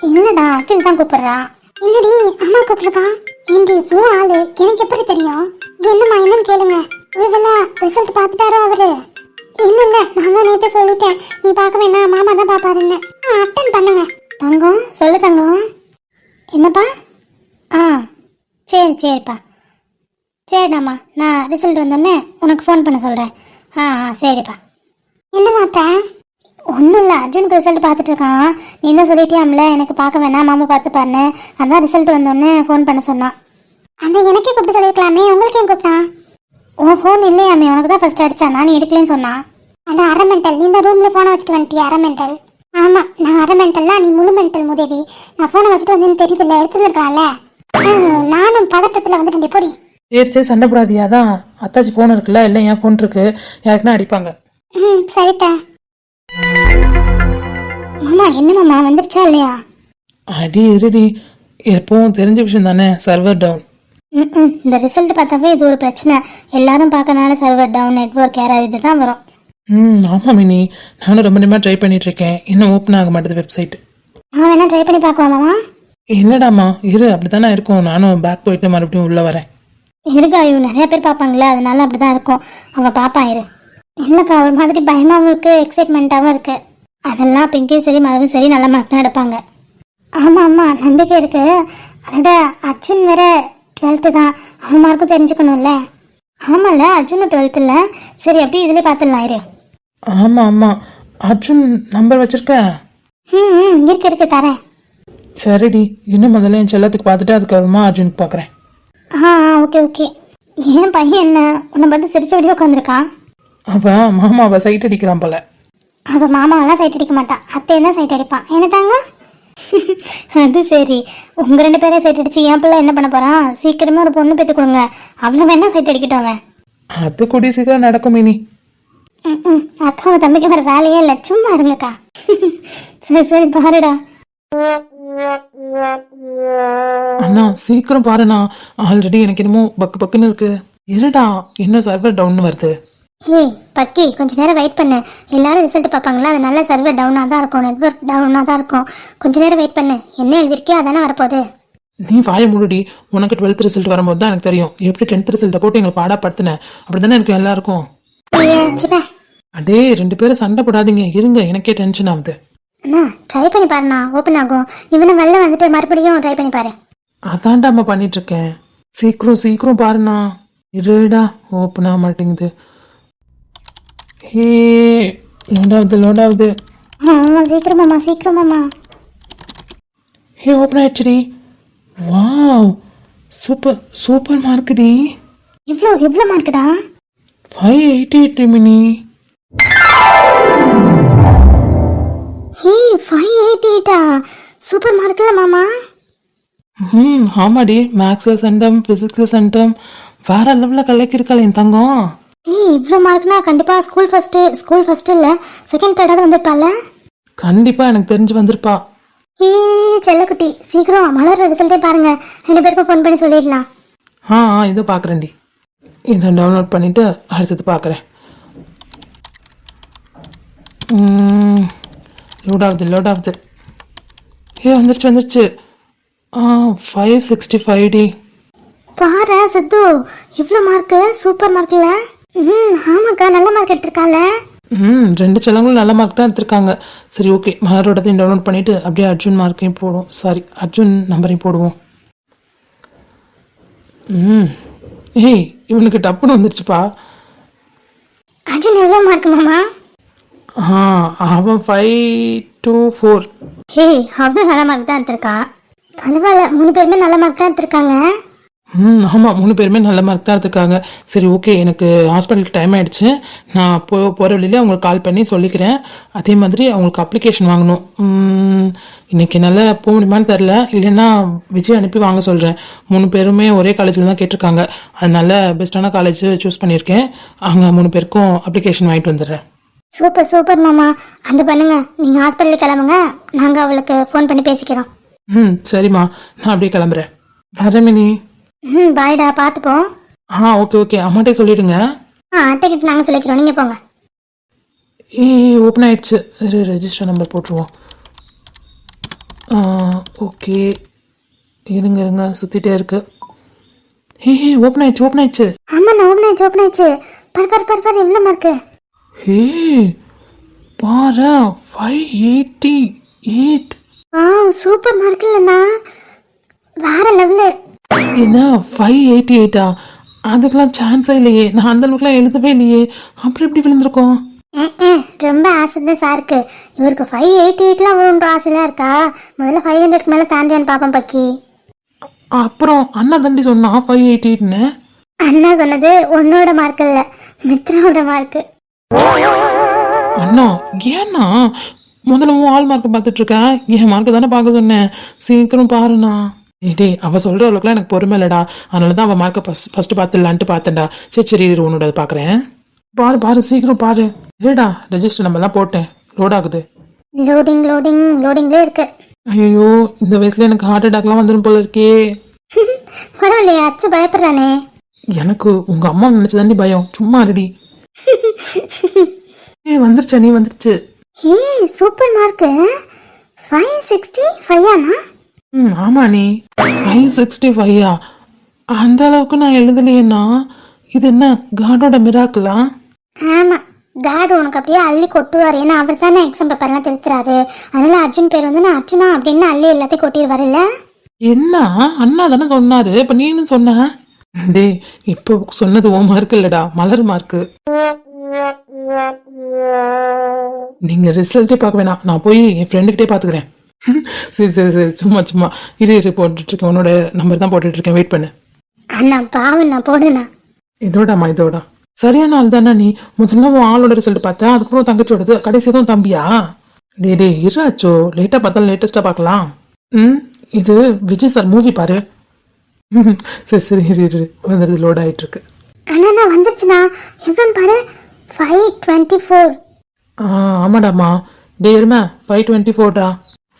இல்லைடா, அகில் தான் கூப்பிட்றா. என்னடி அம்மா கூப்பிட்ருக்கான்? ஏண்டி ஃபோன் ஆளு எனக்கு எப்படி தெரியும்? என்னம்மா என்னன்னு கேளுங்க. ஒருவேளை ரிசல்ட் பார்த்துட்டாரோ அவரு? இல்லை இல்லை, நான் தான் நேற்று சொல்லிட்டேன், நீ பார்க்க வேணாம், மாமா தான் பார்ப்பாருன்னு. அட்டன் பண்ணுங்க. தங்கம் சொல்லு தங்கம். என்னப்பா? சரிப்பா. சரிடாம்மா, நான் ரிசல்ட் வந்தோடனே உனக்கு ஃபோன் பண்ண சொல்கிறேன். சரிப்பா. என்ன மாத்தா? ஒன்றும் இல்லை, அர்ஜுனுக்கு ரிசல்ட் பார்த்துட்டு இருக்கான். நீ தான் சொல்லிட்டியாம்ல எனக்கு பார்க்க வேணாம், மாமா பார்த்து பாருன்னு. அதான் ரிசல்ட் வந்தோடனே ஃபோன் பண்ண சொன்னான். அந்த எனக்கே கூப்பிட்டு சொல்லியிருக்கலாமே, உங்களுக்கு ஏன் கூப்பிட்டான்? உன் ஃபோன் இல்லையாமே, உனக்கு தான் ஃபர்ஸ்ட் அடிச்சானா, நீ எடுக்கலன்னு சொன்னான். அந்த அரை மென்டல், நீ இந்த ரூமில் ஃபோனை வச்சுட்டு வந்துட்டியா? அரை மென்டல். ஆமாம், நான் அரை மென்டல்னா நீ முழு மென்டல் முதவி. நான் ஃபோனை வச்சுட்டு வந்தேன்னு தெரியுதுல்ல, எடுத்துருக்கலாம்ல. நானும் பதட்டத்தில் வந்துட்டேன். போடி. சரி சண்டை போடாதியா, தான் அத்தாச்சி ஃபோன் இருக்குல்ல, இல்லை என் ஃபோன் இருக்கு, யாருக்குன்னா அடிப்பாங்க. சரித்தா. மாமா என்ன மாமா, வந்துருச்சா இல்லையா? அடி இருடி, எப்பவும் தெரிஞ்ச விஷயம் தானே, சர்வர் டவுன். இந்த ரிசல்ட் பார்த்தாவே இது ஒரு பிரச்சனை. எல்லாரும் பார்க்கறனால சர்வர் டவுன், நெட்வொர்க் ஏறாது, இதுதான் வரும். ஆமாம் மினி, நானும் ரொம்ப நேரமாக ட்ரை பண்ணிட்டு இருக்கேன், இன்னும் ஓப்பன் ஆக மாட்டேது வெப்சைட். நான் வேணா ட்ரை பண்ணி பார்க்கவா மாமா? இல்லடாமா இரு, அப்படித்தானே இருக்கும், நானும் பேக் போயிட்டு மறுபடியும் உள்ளே வரேன். இருக்கா, இவங்க நிறைய பேர் பார்ப்பாங்களே, அதனால அப்படிதான் இருக்கும். அவன் பாப்பா இரு. இல்லைக்கா, ஒரு மாதிரி பயமாகவும் இருக்கு, எக்ஸைட்மெண்ட்டாகவும் இருக்கு. அதெல்லாம் பிங்கியும் சரி மலரும் சரி நல்ல மார்க் தான் எடுப்பாங்க. ஆமாம் நம்பிக்கை இருக்கு. அதோட அர்ஜுன் வேற 12th தான், அவன் மார்க்கும் தெரிஞ்சுக்கணும்ல. ஆமாம்ல, அர்ஜுனும் 12th இல்லை. சரி, அப்படியே இதுலேயே பார்த்துடலாம் இரு. ஆமாம் அர்ஜுன் நம்பர் வச்சிருக்க? இருக்கு தரேன். சரிடி, இன்னும் முதல்ல என் செல்லத்துக்கு பார்த்துட்டு அதுக்கப்புறமா அர்ஜுனுக்கு பார்க்குறேன். ஓகே. ஏன் பையன் என்ன உன்னை பார்த்து சிரிச்ச வழியாக உட்காந்துருக்கான்? அவன் மாமாவை சைட் அடிக்கிறான் போல. அவன் மாமாவெல்லாம் சைட் அடிக்க மாட்டான், அத்தையும் தான் சைட் அடிப்பான். என்ன தாங்க? அது சரி, உங்கள் 2 பேரையும் சைட் அடிச்சு என் பிள்ளை என்ன பண்ண போகிறான்? சீக்கிரமாக ஒரு பொண்ணு பெற்று கொடுங்க, அவ்வளோ வேணா சைட் அடிக்கட்டும் அவன். அது கூடிய சீக்கிரம் நடக்கும் மினி. அக்காவை தம்பிக்கு வேறு வேலையே இல்லை, சும்மா இருங்கக்கா. சரி பாருடா. அண்ணா சீக்கிரம் பாருண்ணா, ஆல்ரெடி எனக்கு என்னமோ பக்குன்னு இருக்கு. இருடா, இன்னும் சர்வர் டவுன் வருது. ஏய் பக்கி, கொஞ்ச நேரம் வெயிட் பண்ணு. எல்லாரும் ரிசல்ட் பார்ப்பாங்களா, அதனால சர்வர் டவுனாக தான் இருக்கும், நெட்வொர்க் டவுனாக தான் இருக்கும். கொஞ்ச நேரம் வெயிட் பண்ணு. என்ன எழுதிருக்கியோ அதானே வரப்போகுது. நீ வாய மூடுடி, உனக்கு 12th ரிசல்ட் வரும்போது தான் எனக்கு தெரியும். எப்படி 10th ரிசல்ட்டை போட்டு எங்களை பாடாப்படுத்தினேன், அப்படி தானே எனக்கு எல்லாருக்கும். அடே 2 பேரும் சண்டை போடாதீங்க, இருங்க, எனக்கே டென்ஷன் ஆகுது. அண்ணா ட்ரை பண்ணி பாருண்ணா, ஓப்பன் ஆகும். இவனை வெளில வந்துட்டு மறுபடியும் ட்ரை பண்ணி பாரு. அதான்டா அம்மா பண்ணிட்டு இருக்கேன். சீக்கிரம் பாருண்ணா. இருடா, ஓப்பன் ஆக மாட்டேங்குது. ஹே, லோட் ஆகுது. சீக்கிரமாம்மா. ஹே, ஓப்பன் ஆயிடுச்சுடி. வாவ், சூப்பர் மார்க்குடி. எவ்வளோ மார்க்குடா? 588 மினி. ஹே 588 சூப்பர் மார்க்ல மாமா. ஆமாடி, மேக்ஸில் சென்டம், ஃபிசிக்ஸில் சென்டம், வேற லெவலில் கலக்கிருக்காள் என் தங்கம். இவ்வளோ மார்க்னா கண்டிப்பாக ஸ்கூல் ஃபஸ்ட்டு இல்லை, செகண்ட் தேர்டாவது வந்திருப்பாள். கண்டிப்பாக எனக்கு தெரிஞ்சு வந்திருப்பா. செல்லக்குட்டி, சீக்கிரம் மலர் ரிசல்ட்டே பாருங்க, 2 பேருக்கும் ஃபோன் பண்ணி சொல்லிடலாம். இதை பார்க்குறேன்டி, இதை டவுன்லோட் பண்ணிவிட்டு அடுத்தது பார்க்குறேன். லோட் ஆகுது. வந்துருச்சு. 565 டி. பாரு சித்து, எவ்வளோ மார்க்கு, சூப்பர் மார்க்ல. ஆமாக்கா, நல்ல மார்க் எடுத்திருக்கால. 2 செல்லங்களும் நல்ல மார்க் தான் எடுத்திருக்காங்க. சரி ஓகே, மலரோடதையும் டவுன்லோட் பண்ணிவிட்டு அப்படியே அர்ஜுன் மார்க்கையும் போடுவோம். அர்ஜுன் நம்பரையும் போடுவோம். இவனுக்கு டப்புன்னு வந்துருச்சுப்பா. அர்ஜுன் எவ்வளோ மார்க் மாமா? அவன் 524. அவன் நல்ல மார்க் தான் எடுத்திருக்கா. பரவாயில்ல, 3 பேருமே நல்ல மார்க் தான் எடுத்திருக்காங்க. ஆமாம், 3 பேருமே நல்ல மார்க் தான் எடுத்துருக்காங்க. சரி ஓகே, எனக்கு ஹாஸ்பிட்டலுக்கு டைம் ஆகிடுச்சு. நான் போகிற வழியிலே அவங்களுக்கு கால் பண்ணி சொல்லிக்கிறேன். அதே மாதிரி அவங்களுக்கு அப்ளிகேஷன் வாங்கணும். இன்றைக்கி நல்லா போக முடியுமான்னு தெரில, இல்லைன்னா விஜய் அனுப்பி வாங்க சொல்கிறேன். 3 பேருமே ஒரே காலேஜில் தான் கேட்டிருக்காங்க, அதனால பெஸ்ட்டான காலேஜ் சூஸ் பண்ணியிருக்கேன். அங்கே 3 பேருக்கும் அப்ளிகேஷன் வாங்கிட்டு வந்துடுறேன். சூப்பர் சூப்பர் மாமா. அந்த பண்ணுங்க, நீங்கள் ஹாஸ்பிட்டலுக்கு கிளம்புங்க, நாங்கள் அவளுக்கு ஃபோன் பண்ணி பேசிக்கிறோம். ம் சரிம்மா, நான் அப்படியே கிளம்புறேன். வரமினி. பாய்டா, பார்த்துப்போம். ஓகே ஓகே, அம்மாட்டே சொல்லிடுங்க. அட்டைக்கிட்ட நாங்கள் சொல்லிக்கிறோம், நீங்கள் போங்க. ஓப்பன் ஆயிடுச்சு. ரெஜிஸ்டர் நம்பர் போட்டுருவோம். ஓகே, இருங்க சுற்றிட்டே இருக்கு. ஓப்பன் ஆயிடுச்சு. ஆமாண்ணா, ஓப்பன் ஆயிடுச்சு. பாரு எவ்வளோ மார்க்கு. பாரு 588. சூப்பர் மார்க் இல்லைண்ணா, வேற லெவலு. என்ன 588? அதுக்கெல்லாம் சான்ஸே இல்லையே, நான் அந்த அளவுக்குலாம் எழுதவே இல்லையே, அப்புறம் எப்படி விழுந்திருக்கோம்? ரொம்ப ஆசை தான் சாருக்கு. இவருக்கு 588லாம் வரும்ன்ற ஆசைலாம் இருக்கா? முதல்ல 500க்கு மேலே தாண்டியான்னு பார்ப்போம் பக்கி. அப்புறம் அண்ணா தண்டி சொன்னா 588ன்னு. அண்ணா சொன்னது உன்னோட மார்க் இல்லை, மித்ராவோட மார்க்கு. அண்ணா ஏன்னா முதல்ல உன் ஆள் மார்க்கை பார்த்துட்டு இருக்கேன், என் மார்க்கு தானே பார்க்க சொன்னேன். சீக்கிரம் பாருண்ணா. அவ சொல்ற அளவுக்குலாம் எனக்கு பொறுமை இல்லடா, அதனால தான் அவள் மார்க்கை ஃபர்ஸ்ட் பார்த்துடலான்ட்டு பார்த்தேன்டா. சரி உன்னோட பார்க்குறேன். பாரு சீக்கிரம் பாரு. இல்லடா, ரெஜிஸ்டர் நம்பர்லாம் போட்டேன், லோட் ஆகுது. லோடிங்லே இருக்கு. ஐயோ, இந்த வயசுல எனக்கு ஹார்ட் அட்டாக்லாம் வந்துடும் போல இருக்கே. பரவாயில்லையே, அச்சு பயப்படுறானே. எனக்கு உங்க அம்மா நினைச்சதாண்டி பயம், சும்மா ரெடி. வந்துருச்சா நீ? வந்துருச்சு. Super mark. 565 ஆமா நீ 565. அந்த அளவுக்கு நான் எழுதலையேண்ணா. இது என்ன காடோட மிராக்கிளா? ஆமா, காட் உனக்கு அப்படியே அள்ளி கொட்டுவார். ஏன்னா அவர் தானே எக்ஸாம் பேப்பர்லாம் திருத்துறாரு. அதனால அர்ஜுன் பேர் வந்து நான் அர்ஜுனா அப்படின்னு அள்ளி எல்லாத்தையும் கொட்டிடுவாருல்ல. என்ன அண்ணா தானே சொன்னாரு, இப்ப நீனு சொன்ன? டேய், இப்போ சொன்னது ஓ மார்க் இல்லடா, மலர் மார்க்கு. நீங்க ரிசல்ட்டே பார்க்க வேணாம், நான் போய் என் ஃப்ரெண்டுகிட்டே பாத்துக்கிறேன். சரி சும்மா இரு போட்டுட்டு இருக்கேன். உன்னோட நம்பர் தான் போட்டுட்டு இருக்கேன், வெயிட் பண்ணு. அண்ணா பாவண்ணா, போடுண்ணா. இதோடா சரியான ஆள் தானே நீ? முதல்ல உன் ஆளோட ரிசல்ட் பார்த்தா, அதுக்கப்புறம் தங்கச்சியோடது, கடைசியதும் தம்பியா? டே இராச்சோ, லேட்டா பார்த்தாலும் லேட்டஸ்டா பார்க்கலாம். இது விஜய் சார் மூவி பாரு. சரி இரு வந்துடுது, லோட் ஆயிட்டு இருக்கு. அண்ணா வந்துருச்சுண்ணா, எவ்வளோன்னு பாரு. 524. ஆமாடாமா. டே இருமா, 524டா.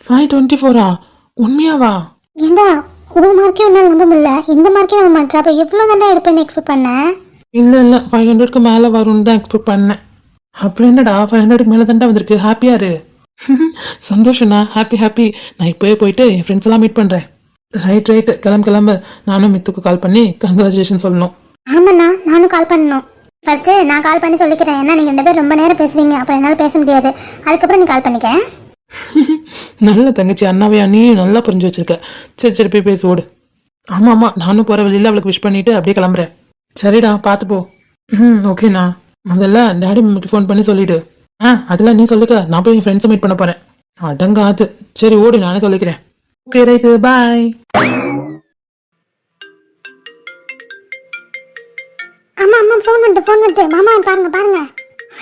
524ஆ? உண்மையாவா? ஏண்டா, உன் மார்க்கே உன்னால் நம்ப முடியல, இந்த மார்க்கே நம்ப மாட்டேன். அப்போ எவ்வளோ தாண்டா எடுப்பேன்னு எக்ஸ்பெக்ட் பண்ணேன். இல்லை 500க்கு மேலே வரும்னு தான் எக்ஸ்பெக்ட் பண்ணேன். அப்புறம் என்னடா 500க்கு மேலே தாண்டா வந்திருக்கு, ஹாப்பியா இரு. சந்தோஷண்ணா, ஹாப்பி. நான் இப்போயே போயிட்டு என் ஃப்ரெண்ட்ஸ் எல்லாம் மீட் பண்ணுறேன். ரைட் கிளம்பு. நானும் மித்துக்கு கால் பண்ணி கங்க்ராச்சுலேஷன் சொல்லணும். ஆமாண்ணா, நானும் கால் பண்ணணும். ஃபர்ஸ்ட்டு நான் கால் பண்ணி சொல்லிக்கிறேன், ஏன்னா நீங்கள் 2 பேர் ரொம்ப நேரம் பேசுவீங்க, அப்புறம் என்னால் பேச முடியாது. அதுக்கப்புறம் நீ கால் பண்ணிக்க. நல்ல தங்கச்சி, அண்ணாவையா நீ நல்லா புரிஞ்சு வச்சிருக்க. சரி போய் பேச ஓடு. ஆமா நானும் போகிற வழியில் அவளுக்கு விஷ் பண்ணிட்டு அப்படியே கிளம்புறேன். சரிடா, பார்த்து போ. ஓகேண்ணா. முதல்ல டேடி மம்மிக்கு ஃபோன் பண்ணி சொல்லிடு. அதெல்லாம் நீ சொல்லிக்க, நான் போய் என் ஃப்ரெண்ட்ஸை மீட் பண்ண போகிறேன். அடங்காது. சரி ஓடு, நானே சொல்லிக்கிறேன். ஓகே ரைட்டு, பாய். அம்மா ஃபோன் வந்து மாமா பாருங்க.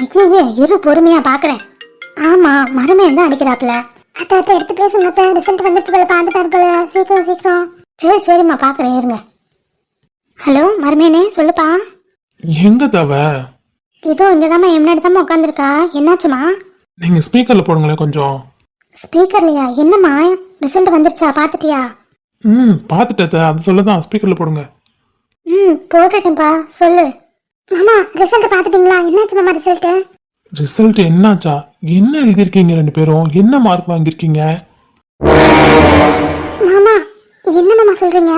ஐயே இரு, பொறுமையா பாக்குறேன். ஆமா, மருமே தான் அடிக்கிறாப்ல. அத்தை எடுத்து பேசுங்க அத்தை, ரிசல்ட் வந்துட்டு போல, பார்த்துட்டாரு போல. சீக்கிரம். சரிம்மா பாக்குறேன், இருங்க. ஹலோ மருமேனே, சொல்லுப்பா. எங்க தவ? இதோ இங்கதாம்மா, முன்னாடி தான் உட்காந்துருக்கா. என்னாச்சுமா? நீங்க ஸ்பீக்கர்ல போடுங்களேன் கொஞ்சம். ஸ்பீக்கர்லையா? என்னம்மா, ரிசல்ட் வந்துருச்சா, பாத்துட்டியா? பாத்துட்டத, அது சொல்லதான் ஸ்பீக்கர்ல போடுங்க. போட்டுட்டேன்ப்பா, சொல்லு. மாமா ரிசல்ட் பாத்துட்டீங்களா? என்னாச்சு மாமா ரிசல்ட்? ரிசல்ட் என்னாச்சா? என்ன எழுதிருக்கீங்க 2 பேரும்? என்ன மார்க் வாங்கியிருக்கீங்க? மாமா என்ன மாமா சொல்றீங்க?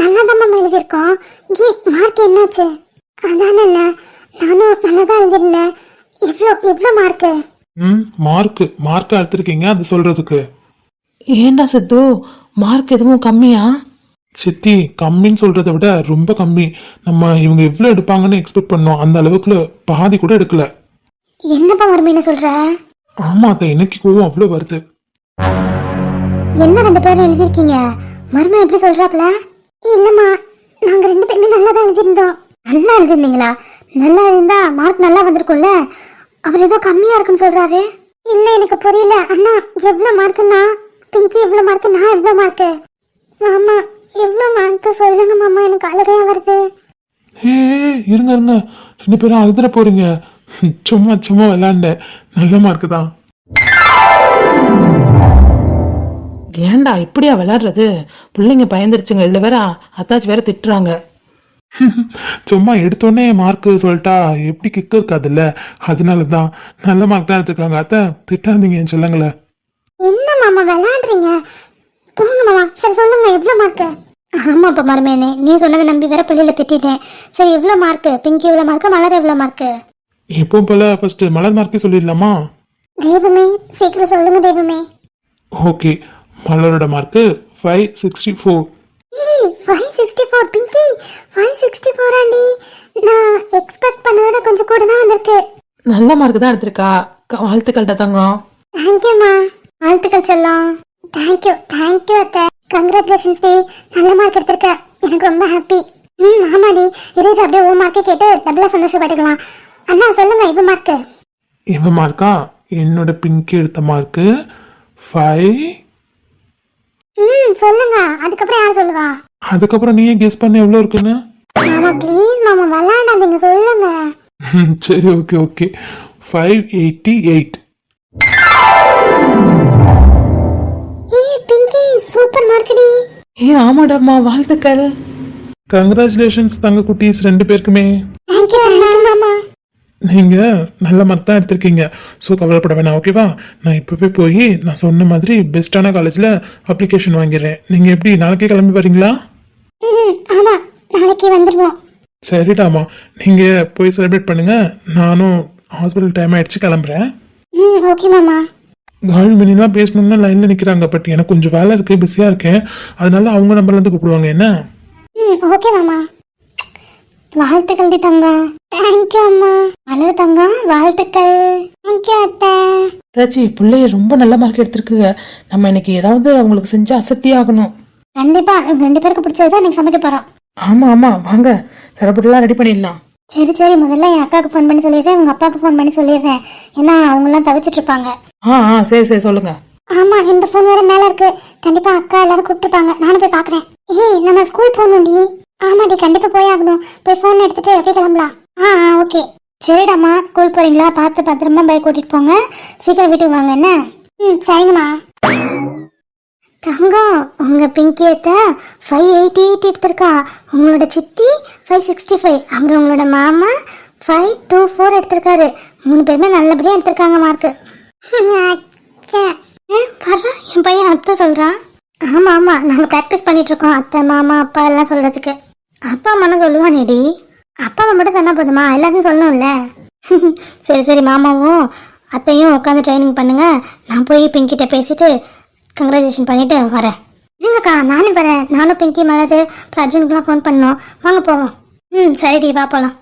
நல்லா தான் மாமா எழுதியிருக்கோம். மார்க் என்னாச்சு? அதானே, நானும் நல்லா தான் எழுதிருந்தேன். எவ்வளோ மார்க்கு? மார்க் எடுத்திருக்கீங்க, அது சொல்றதுக்கு. ஏண்டா சித்து, மார்க் எதுவும் கம்மியா? சித்தி, கம்மின்னு சொல்றதை விட ரொம்ப கம்மி. நம்ம இவங்க எவ்வளவு எடுப்பாங்கன்னு எக்ஸ்பெக்ட் பண்ணோம், அந்த அளவுக்கு பாதி கூட எடுக்கல. என்னப்பா மருமையின சொல்ற? ஆமா அத்தை, எனக்கு கோவம் அவ்வளவு வருது. என்ன 2 பேரும் எழுதிருக்கீங்க? மருமை எப்படி சொல்றாப்ல? இல்லம்மா, நாங்க 2 பேருமே நல்லா தான் எழுதிருந்தோம். நல்லா எழுதிருந்தீங்களா? நல்லா இருந்தா மார்க் நல்லா வந்திருக்கும்ல. அவர் ஏதோ கம்மியா இருக்குன்னு சொல்றாரு. என்ன எனக்கு புரியல. அண்ணா எவ்வளவு மார்க்குன்னா? பிங்கி எவ்வளவு மார்க்கு, நான் எவ்வளவு மார்க்கு? மாமா எவ்வளவு மார்க்கு சொல்லுங்க மாமா, எனக்கு அழுகையா வருது. இருங்க 2 பேரும் அழுதுற போறீங்க. சும்மா சும்மா விளாண்டேன், நல்ல மார்க்கு தான். ஏன்டா இப்படியா விளையாடுறது? பிள்ளைங்க பயந்துருச்சுங்க. இதில் வேற அத்தாச்சி வேற திட்டுறாங்க. சும்மா எடுத்தோடனே மார்க்கு சொல்லிட்டா எப்படி கிக்க இருக்காதுல்ல, அதனால தான். நல்ல மார்க் தான் எடுத்துருக்காங்க. அத்தை திட்டாதீங்க என் சொல்லுங்களே. என்ன மாமா விளையாடுறீங்க? போங்க மாமா. சரி சொல்லுங்க, எவ்வளோ மார்க்கு? ஆமாப்பா மருமேனே, நீ சொன்னதை நம்பி வேற பிள்ளையில திட்டிட்டேன். சரி எவ்வளோ மார்க்கு? பிங்கி எவ்வளோ மார்க்கு? மலர் எவ்வளோ மார்க்கு? எப்போ போல ஃபர்ஸ்ட் மலர் மார்க்கே சொல்லிடலாமா? தெய்வமே சீக்கிரம் சொல்லுங்க தெய்வமே. ஓகே, மலரோட மார்க்கு 564. 564 பிங்கி, 564 ஆண்டி. நான் எக்ஸ்பெக்ட் பண்ணதோட கொஞ்சம் கூட தான் வந்திருக்கு. நல்ல மார்க் தான் எடுத்திருக்கா. வாழ்த்துக்கள்டா தங்கம். தேங்க்யூம்மா. வாழ்த்துக்கள் செல்லம். தேங்க்யூ அத்தை. Congratulations D. நல்ல மார்க் எடுத்திருக்க, எனக்கு ரொம்ப ஹாப்பி. ஆமாடி, இரேஜ் அப்படியே ஓ மார்க்கே கேட்டு டபுளாக சந்தோஷப்பட்டுக்கலாம். அண்ணா சொல்லுங்க இப்போ மார்க்கு. இவன் மார்க்கா? என்னோட பிங்கி எடுத்த மார்க்கு 5. சொல்லுங்க, அதுக்கப்புறம் யார் சொல்லுவா? அதுக்கப்புறம் நீயே கெஸ் பண்ண எவ்வளோ இருக்குன்னு. மாமா ப்ளீஸ் மாமா விளையாடாதீங்க, சொல்லுங்க. சரி ஓகே 588. பிங்கி சூப்பர் மார்க்கடி. ஆமாடாம்மா, வாழ்த்துக்கள். கங்க்ராச்சுலேஷன்ஸ் தங்க குட்டீஸ் 2 பேருக்குமே. தேங்க்யூ மாமா. நீங்க நல்ல மார்க் தான் எடுத்திருக்கீங்க, ஸோ கவலைப்பட வேணாம். ஓகேவா? நான் இப்போவே போய் நான் சொன்ன மாதிரி பெஸ்ட்டான காலேஜில் அப்ளிகேஷன் வாங்கிடுறேன். நீங்கள் எப்படி நாளைக்கே கிளம்பி வரீங்களா? ஆமா, நாளைக்கு வந்துடுவோம். சரிடாமா, நீங்கள் போய் செலிப்ரேட் பண்ணுங்க. நானும் ஹாஸ்பிட்டல் டைம் ஆயிடுச்சு, கிளம்புறேன். ஓகே மாமா. கால் மினிலாம் பேசணும்னா லைனில் நிற்கிறாங்க. பட் எனக்கு கொஞ்சம் வேலை இருக்குது, பிஸியாக இருக்கேன். அதனால அவங்க நம்பர்லேருந்து கூப்பிடுவாங்க. என்ன? ஓகே மாமா. வாழ்த்துக்கள் டி தங்கம். தேங்க்யூ அம்மா. மலர் தங்கம் வாழ்த்துக்கள். தேங்க்யூ அத்தை. அத்தாச்சி பிள்ளைய ரொம்ப நல்ல மார்க் எடுத்திருக்குங்க. நம்ம இன்னைக்கு ஏதாவது அவங்களுக்கு செஞ்சு அசத்தி ஆகணும். கண்டிப்பா உங்க 2 பேருக்கு பிடிச்சதுதான் இன்னைக்கு சமைக்க போறோம். ஆமா வாங்க, தடப்படலாம் ரெடி பண்ணிடலாம். சரி முதல்ல என் அக்காவுக்கு ஃபோன் பண்ணி சொல்லிடுறேன், உங்க அப்பாவுக்கு ஃபோன் பண்ணி சொல்லிடுறேன். ஏன்னா அவங்கெல்லாம் தவிச்சிட்டு இருப்பாங்க. சரி சொல்லுங்க. ஆமா, இந்த ஃபோன் வேற மேல இருக்கு. கண்டிப்பா அக்கா எல்லாரும் கூப்பிட்டுருப்பாங்க. நானும் போய் பாக்குறேன். நம்ம ஸ்கூல் போகணும்டி. ஆமாடி, கண்டிப்பா போய் ஆகணும். போய் ஃபோன் எடுத்துட்டு அப்படியே கிளம்பலாம். ஓகே. சரிடாம்மா, ஸ்கூல் போறீங்களா? பார்த்து பத்திரமா பைக் ஓட்டிட்டு போங்க. சீக்கிரம் வீட்டுக்கு வாங்க. என்ன? சரிங்கம்மா. தங்கம், உங்க பிங்கியத்தை 588 எடுத்திருக்கா. உங்களோட சித்தி 565. அப்புறம் உங்களோட மாமா 524 எடுத்திருக்காரு. 3 பேருமே நல்லபடியா எடுத்திருக்காங்க மார்க்கு. பாரு, என் பையன் அத்தை சொல்றான். ஆமா நாங்க ப்ராக்டிஸ் பண்ணிட்டு இருக்கோம். அத்தை மாமா அப்பா எல்லாம் சொல்றதுக்கு. அப்பா அம்மா சொல்லுவானேடி. அப்பா அம்மா மட்டும் சொன்னா போதுமா? எல்லாத்தையும் சொல்லணும்ல. சரி மாமாவும் அத்தையும் உட்காந்து ட்ரைனிங் பண்ணுங்க. நான் போய் பிங்கிட்ட பேசிட்டு கங்க்ராச்சுலேஷன் பண்ணிட்டு வரேன். இருங்கக்கா, நானும் வரேன். நானும் பிங்கி மலர் அர்ஜுனுக்குலாம் ஃபோன் பண்ணோம். வாங்க போவோம். சரிடி, வா போலாம்.